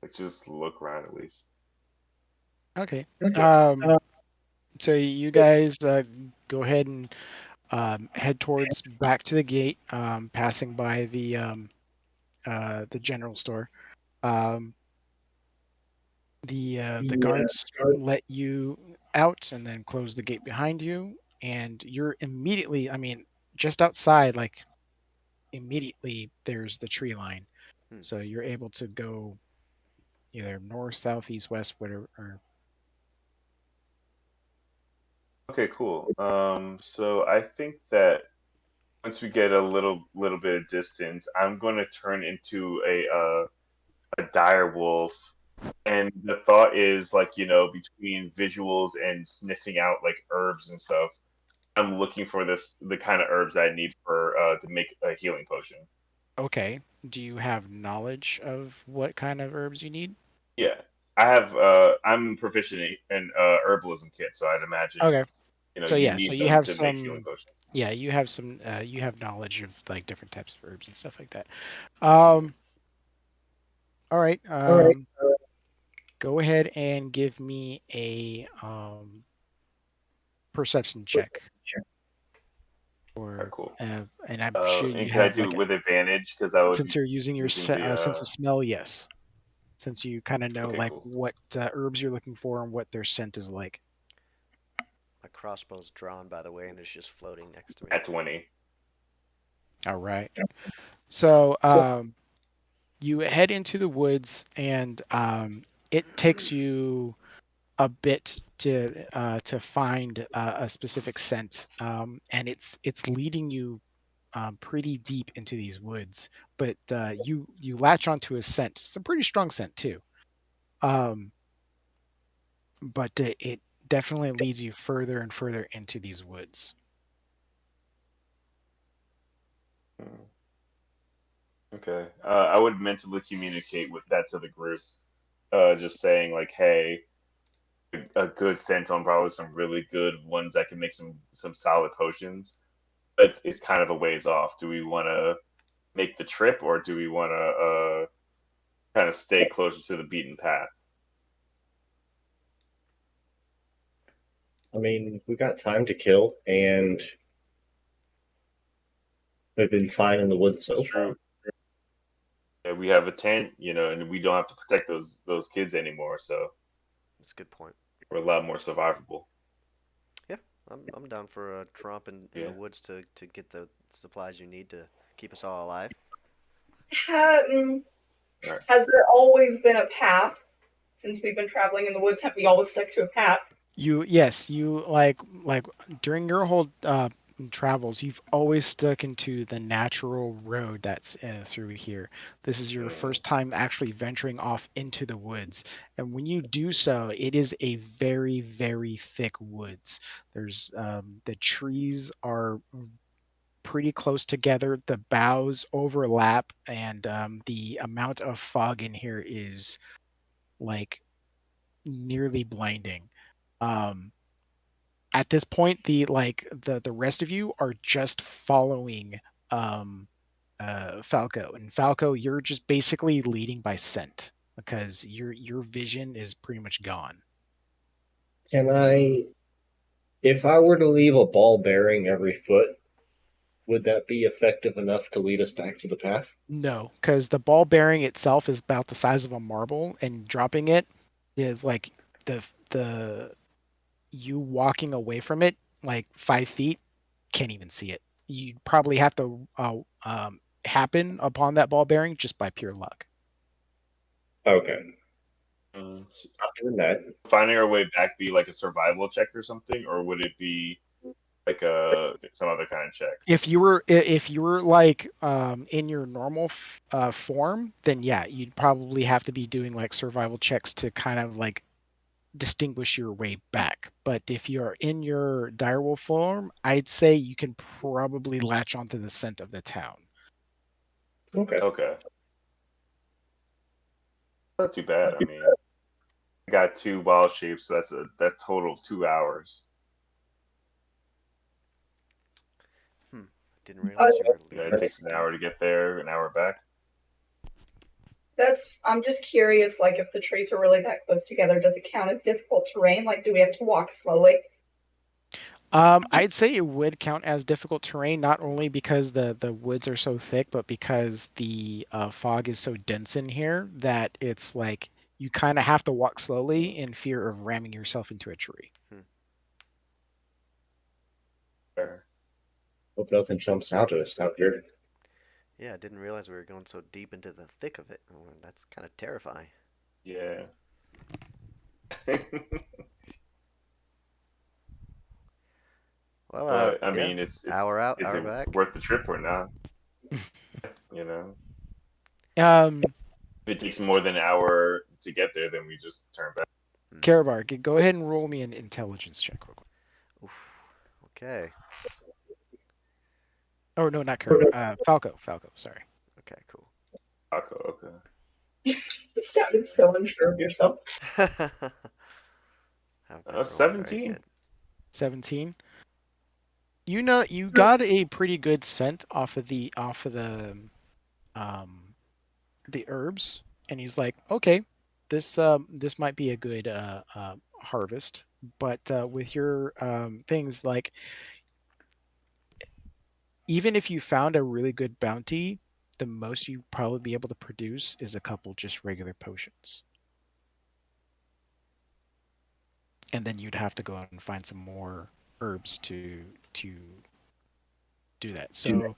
Like just look around at least. Okay. Okay. So you guys go ahead and head towards back to the gate, passing by the general store. Um, the guards let you out and then close the gate behind you, and you're immediately, I mean, just outside, like immediately there's the tree line, Hmm. so you're able to go either north, south, east, west, whatever. Or Okay, cool. So I think that once we get a little bit of distance, I'm going to turn into a dire wolf. And the thought is like, between visuals and sniffing out like herbs and stuff, I'm looking for the kind of herbs I need for to make a healing potion. okay, do you have knowledge of what kind of herbs you need? Yeah. I'm proficient in herbalism kit, so I'd imagine, Okay, so you yeah, so need you them have to make healing some, potions. yeah, you have knowledge of like different types of herbs and stuff like that. Hmm. Um, all right. All right. Go ahead and give me a perception check, Sure. or Cool. and I'm sure And you can I have do like it with advantage because I would since be you're using your using the sense of smell, yes. Since you kind of know okay, like cool. what herbs you're looking for and what their scent is like. My crossbow's drawn, by the way, and it's just floating next to me. At 20. All right. So you head into the woods, and it takes you a bit to find a specific scent, and it's leading you pretty deep into these woods. But you latch onto a scent. It's a pretty strong scent too. Um, but it definitely leads you further and further into these woods. Hmm. Okay. I would mentally communicate with that to the group. Just saying like, hey, a good scent on probably some really good ones that can make some solid potions. But it's kind of a ways off. Do we want to make the trip, or do we want to kind of stay closer to the beaten path? I mean, we got time to kill, and we've been fine in the woods That's so far. true. Yeah, we have a tent, and we don't have to protect those kids anymore, so That's a good point. we're a lot more survivable. Yeah, I'm down for a tromp in the Yeah. woods to get the supplies you need to keep us all alive. Um, All right. has there always been a path since we've been traveling in the woods? Have we always stuck to a path? You like during your whole travels, you've always stuck into the natural road that's through here. This is your Mm, first time actually venturing off into the woods, and when you do so, it is a very, very thick woods. There's the trees are pretty close together. The boughs overlap, and the amount of fog in here is like nearly blinding. Um, at this point, the rest of you are just following um Falco, and Falco, you're just basically leading by scent because your vision is pretty much gone. Can I, if I were to leave a ball bearing every foot, would that be effective enough to lead us back to the path? No, because the ball bearing itself is about the size of a marble, and dropping it is like the you walking away from it like 5 feet can't even see it. You'd probably have to happen upon that ball bearing just by pure luck. Okay, mm. not doing that. Finding our way back be like a survival check or something, or would it be like some other kind of check? If you were like in your normal form, then yeah, you'd probably have to be doing like survival checks to kind of like distinguish your way back. But if you're in your direwolf form, I'd say you can probably latch onto the scent of the town. Okay. Okay. Not too bad. I mean, I got 2 wild shapes, so that's total of 2 hours. Didn't realize you were You know, leading it this takes an deep. hour to get there, an hour back. I'm just curious, like, if the trees are really that close together, does it count as difficult terrain? Like, do we have to walk slowly? I'd say it would count as difficult terrain, not only because the woods are so thick, but because the fog is so dense in here that it's like you kind of have to walk slowly in fear of ramming yourself into a tree. Fair. Hope nothing jumps out at us out here. Yeah, I didn't realize we were going so deep into the thick of it. Oh, that's kind of terrifying. Yeah. Well, But I yeah, mean, hour out, is hour it back. worth the trip or not? You know, Um, if it takes more than an hour to get there, then we just turn back. Karabar, go ahead and roll me an intelligence check real quick. Oof. Okay. Oh no, not Karabar. Falco. Sorry. Okay, cool. Okay. You sounded so unsure of yourself. I've been rolling very 17. good. 17. You know, you got a pretty good scent off of um the herbs, and he's like, okay, this might be a good harvest, but with your things, like, even if you found a really good bounty, the most you probably be able to produce is a couple just regular potions, and then you'd have to go and find some more herbs to do that. So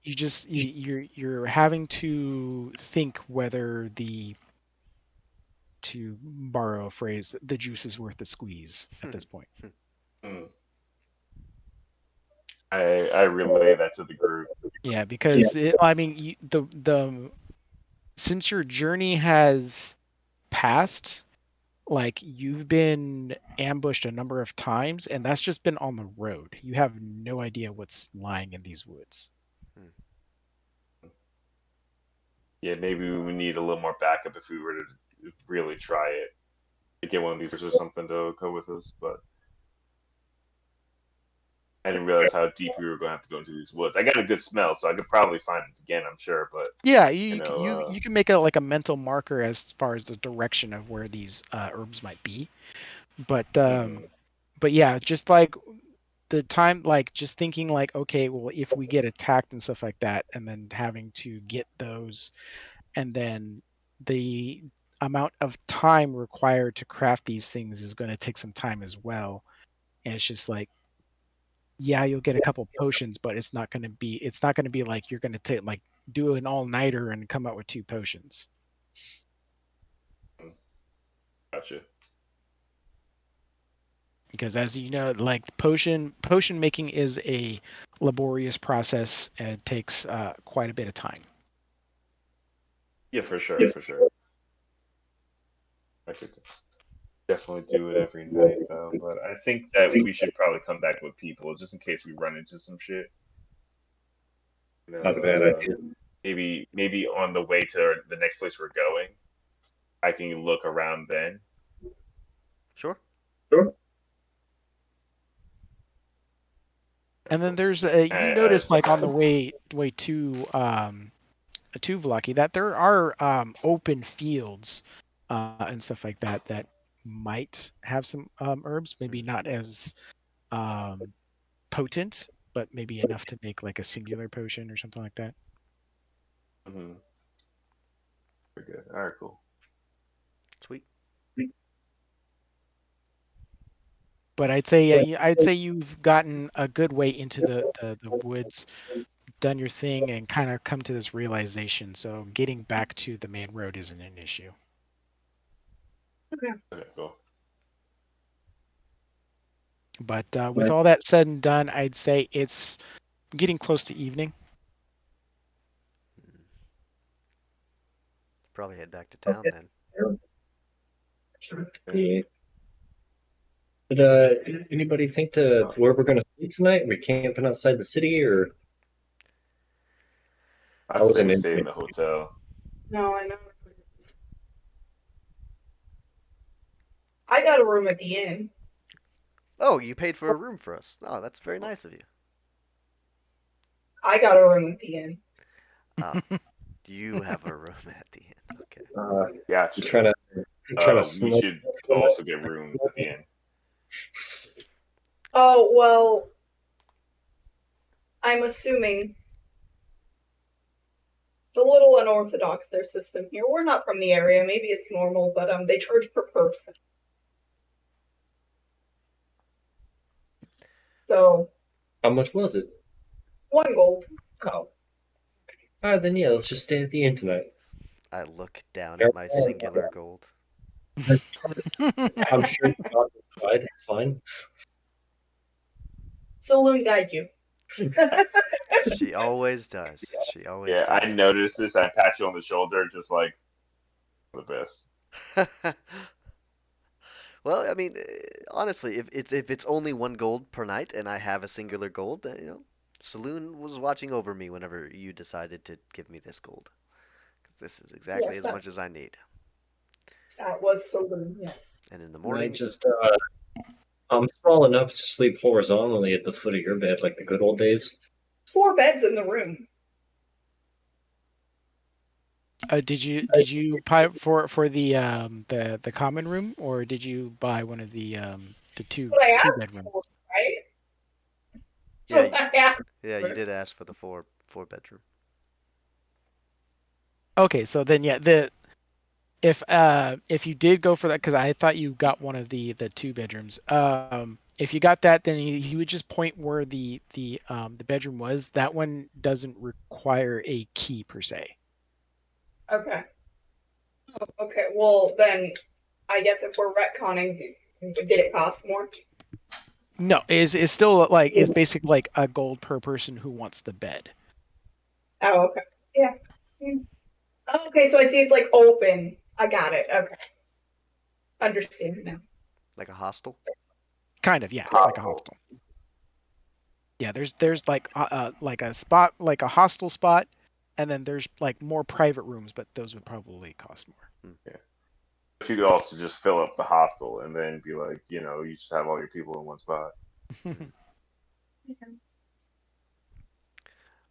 you're having to think whether the, to borrow a phrase, the juice is worth the squeeze at this point. Mm. I relay that to the group. Yeah, because I mean, the since your journey has passed, like, you've been ambushed a number of times, and that's just been on the road. You have no idea what's lying in these woods. Yeah, maybe we need a little more backup if we were to really try it. To get one of these or something to go with us, but I didn't realize how deep we were going to have to go into these woods. I got a good smell, so I could probably find it again, I'm sure. But Yeah, you know, you can make a, like, a mental marker as far as the direction of where these herbs might be, but mhm, yeah, just like the time, like, just thinking like, okay, well, if we get attacked and stuff like that, and then having to get those, and then the amount of time required to craft these things is going to take some time as well. And it's just like, yeah, you'll get a couple potions, but it's not going to be like you're going to take, like, do an all-nighter and come out with 2 potions. gotcha. Because, as you know, like, potion making is a laborious process, and it takes quite a bit of time. Yeah, for sure, for sure. I could definitely do it every night though, but I think that we should probably come back with people just in case we run into some shit. You Not a bad know, idea. maybe on the way to the next place we're going, I can look around then. Sure. Sure. And then Cool. there's a, you I, notice, like, on the way to Vlaki, that there are open fields and stuff like that that might have some herbs, maybe not as um, potent, but maybe enough to make, like, a singular potion or something like that. mhm, very good. All right, cool. Sweet. But I'd say, yeah, I'd say you've gotten a good way into the woods, done your thing, and kind of come to this realization. So getting back to the main road isn't an issue. Okay, cool. But with all that said and done, I'd say it's getting close to evening. Probably head back to town then. Yeah. Did anybody think to where we're gonna sleep tonight? Are we camping outside the city, or I I'd say wasn't we in? stay in the hotel. No, I know. I got a room at the inn. Oh, you paid for a room for us. Oh, that's very nice of you. I got a room at the inn. Oh, you have a room at the end. Okay. You Gotcha. trying to We sneak should also get rooms at the end. Oh, well, I'm assuming it's a little unorthodox, their system here. We're not from the area. Maybe it's normal, but they charge per person. So, How much was it? 1 gold. Oh, then yeah, let's just stay at the inn tonight. I look down at my singular gold. I'm sure you got it right. It's fine. Saloon guide you. She always does. She always Yeah, I does. noticed this. I pat you on the shoulder, just like the best. Well, I mean, honestly, if it's only 1 gold per night and I have a singular gold, then, Saloon was watching over me whenever you decided to give me this gold. 'Cause this is exactly Yes, as much as I need. that was saloon, yes. And in the And I morning, just I'm small enough to sleep horizontally at the foot of your bed, like the good old days. 4 beds in the room. Did you buy for the common room, or did you buy one of the What I two asked bedroom? for, right? yeah, So I asked yeah, for you it. did ask for the four bedroom. Okay, so then yeah, the if you did go for that, because I thought you got one of the two bedrooms. If you got that, then he would just point where the bedroom was. That one doesn't require a key per se. Okay. Okay, well then, I guess if we're retconning, did it cost more? No, is still like is basically like a gold per person who wants the bed. Oh, okay. Yeah. Oh, okay, so I see it's like open. I got it. Okay. Understand now. Like a hostel? Kind of, yeah, like a hostel. Yeah, there's like a spot, like a hostel spot, and then there's like more private rooms, but those would probably cost more. Yeah. But you could also just fill up the hostel and then be like, you just have all your people in one spot. Hmm.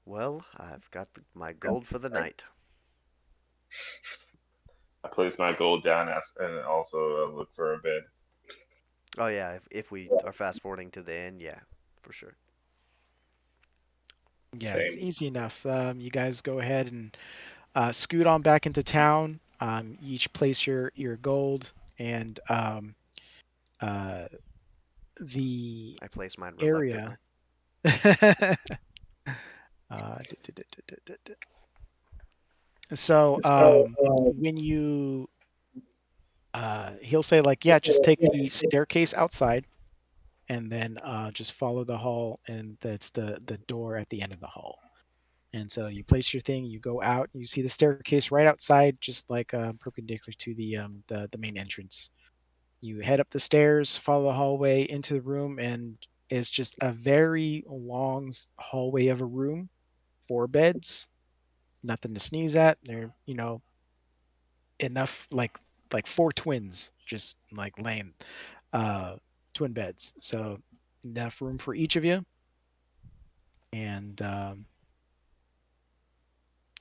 Well, I've got my gold for the night. I place my gold down and also look for a bed. Oh yeah, if we are fast forwarding to the end, yeah, for sure. Yeah, it's Same. easy enough. You guys go ahead and scoot on back into town. Each place your gold, and uh, the I place mine reluctantly. area. uh, so when you he'll say like, yeah, just take the staircase outside, and then just follow the hall, and that's the door at the end of the hall. And so you place your thing, you go out, you see the staircase right outside, just like perpendicular to the main entrance. You head up the stairs, follow the hallway into the room, and it's just a very long hallway of a room, 4 beds, nothing to sneeze at. There, enough like 4 twins just like laying uh twin beds, so enough room for each of you. And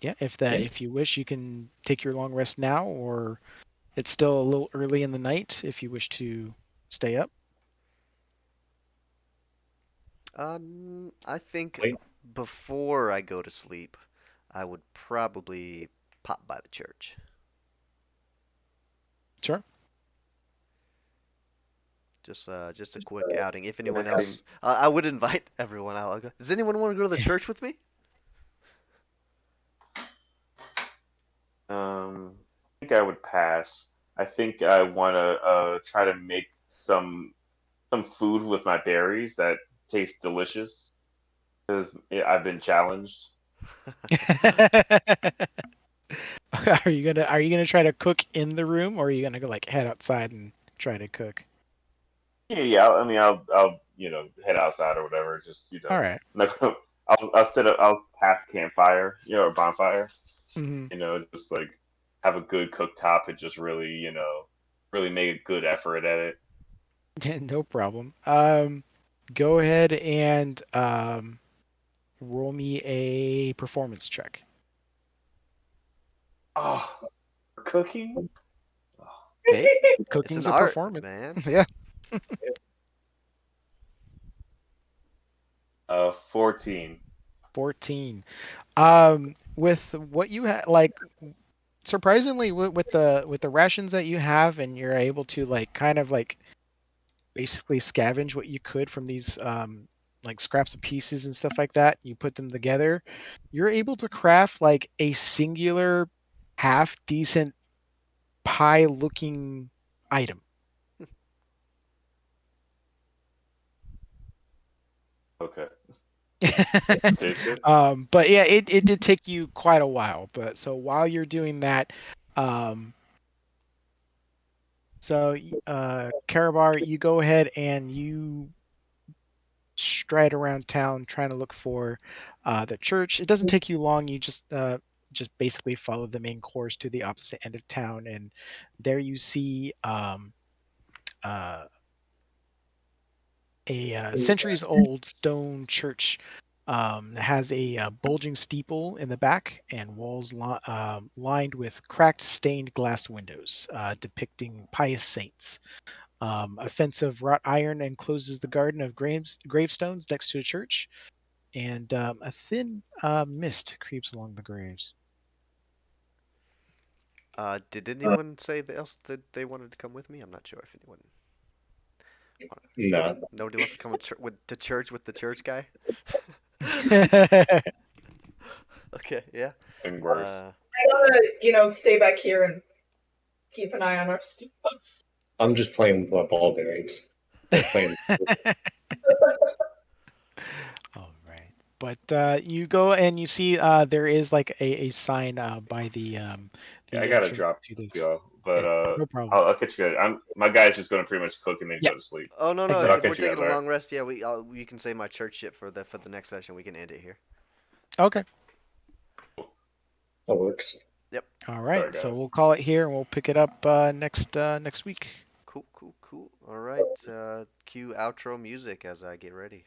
yeah, Yeah. if you wish, you can take your long rest now, or it's still a little early in the night if you wish to stay up. I think Wait. before I go to sleep, I would probably pop by the church. Sure. Just a quick outing. If anyone I think else, I would invite everyone out. I'll go, does anyone want to go to the church with me? I think I would pass. I think I want to try to make some food with my berries that taste delicious because I've been challenged. Are you gonna try to cook in the room, or are you gonna go like head outside and try to cook? Yeah. I mean, I'll head outside or whatever. Just All right. I'll pass campfire, or bonfire. Hmm. Just like have a good cooktop and just really, really make a good effort at it. Yeah, no problem. Go ahead and roll me a performance check. Oh, cooking? Oh, Hey, It's an cooking's a art, performance. man. Yeah. 14. 14. With what you have, like, surprisingly, with the rations that you have, and you're able to like kind of like basically scavenge what you could from these like scraps of pieces and stuff like that. You put them together, you're able to craft like a singular half decent pie looking item. Okay. Taste it? But yeah, it did take you quite a while. But so while you're doing that, um, Karabar, you go ahead and you stride around town trying to look for the church. It doesn't take you long. You just basically follow the main course to the opposite end of town, and there you see uh, a centuries-old stone church that has a bulging steeple in the back and walls lined with cracked stained glass windows depicting pious saints. A fence of wrought iron encloses the garden of gravestones next to the church, and a thin mist creeps along the graves. Did anyone say else that they wanted to come with me? I'm not sure if anyone. No. Nobody wants to come to church with the church guy. Okay, yeah. And worse. I gotta, stay back here and keep an eye on our stuff. I'm just playing with my ball bearings. They're playing. All right. But you go and you see there is like a sign by Yeah, I the gotta entrance drop to this. y'all, but Okay, no problem. I'll catch you guys. My guy's just gonna pretty much cook and then Yeah, go to sleep. Oh no no! But I'll If exactly. we're catch you guys. taking a All right. long rest, yeah, you can say my church shit for the next session. We can end it here. Okay. That works. Yep. All All right. right, So guys. we'll call it here and we'll pick it up next week. Cool cool cool. All right. Cue outro music as I get ready.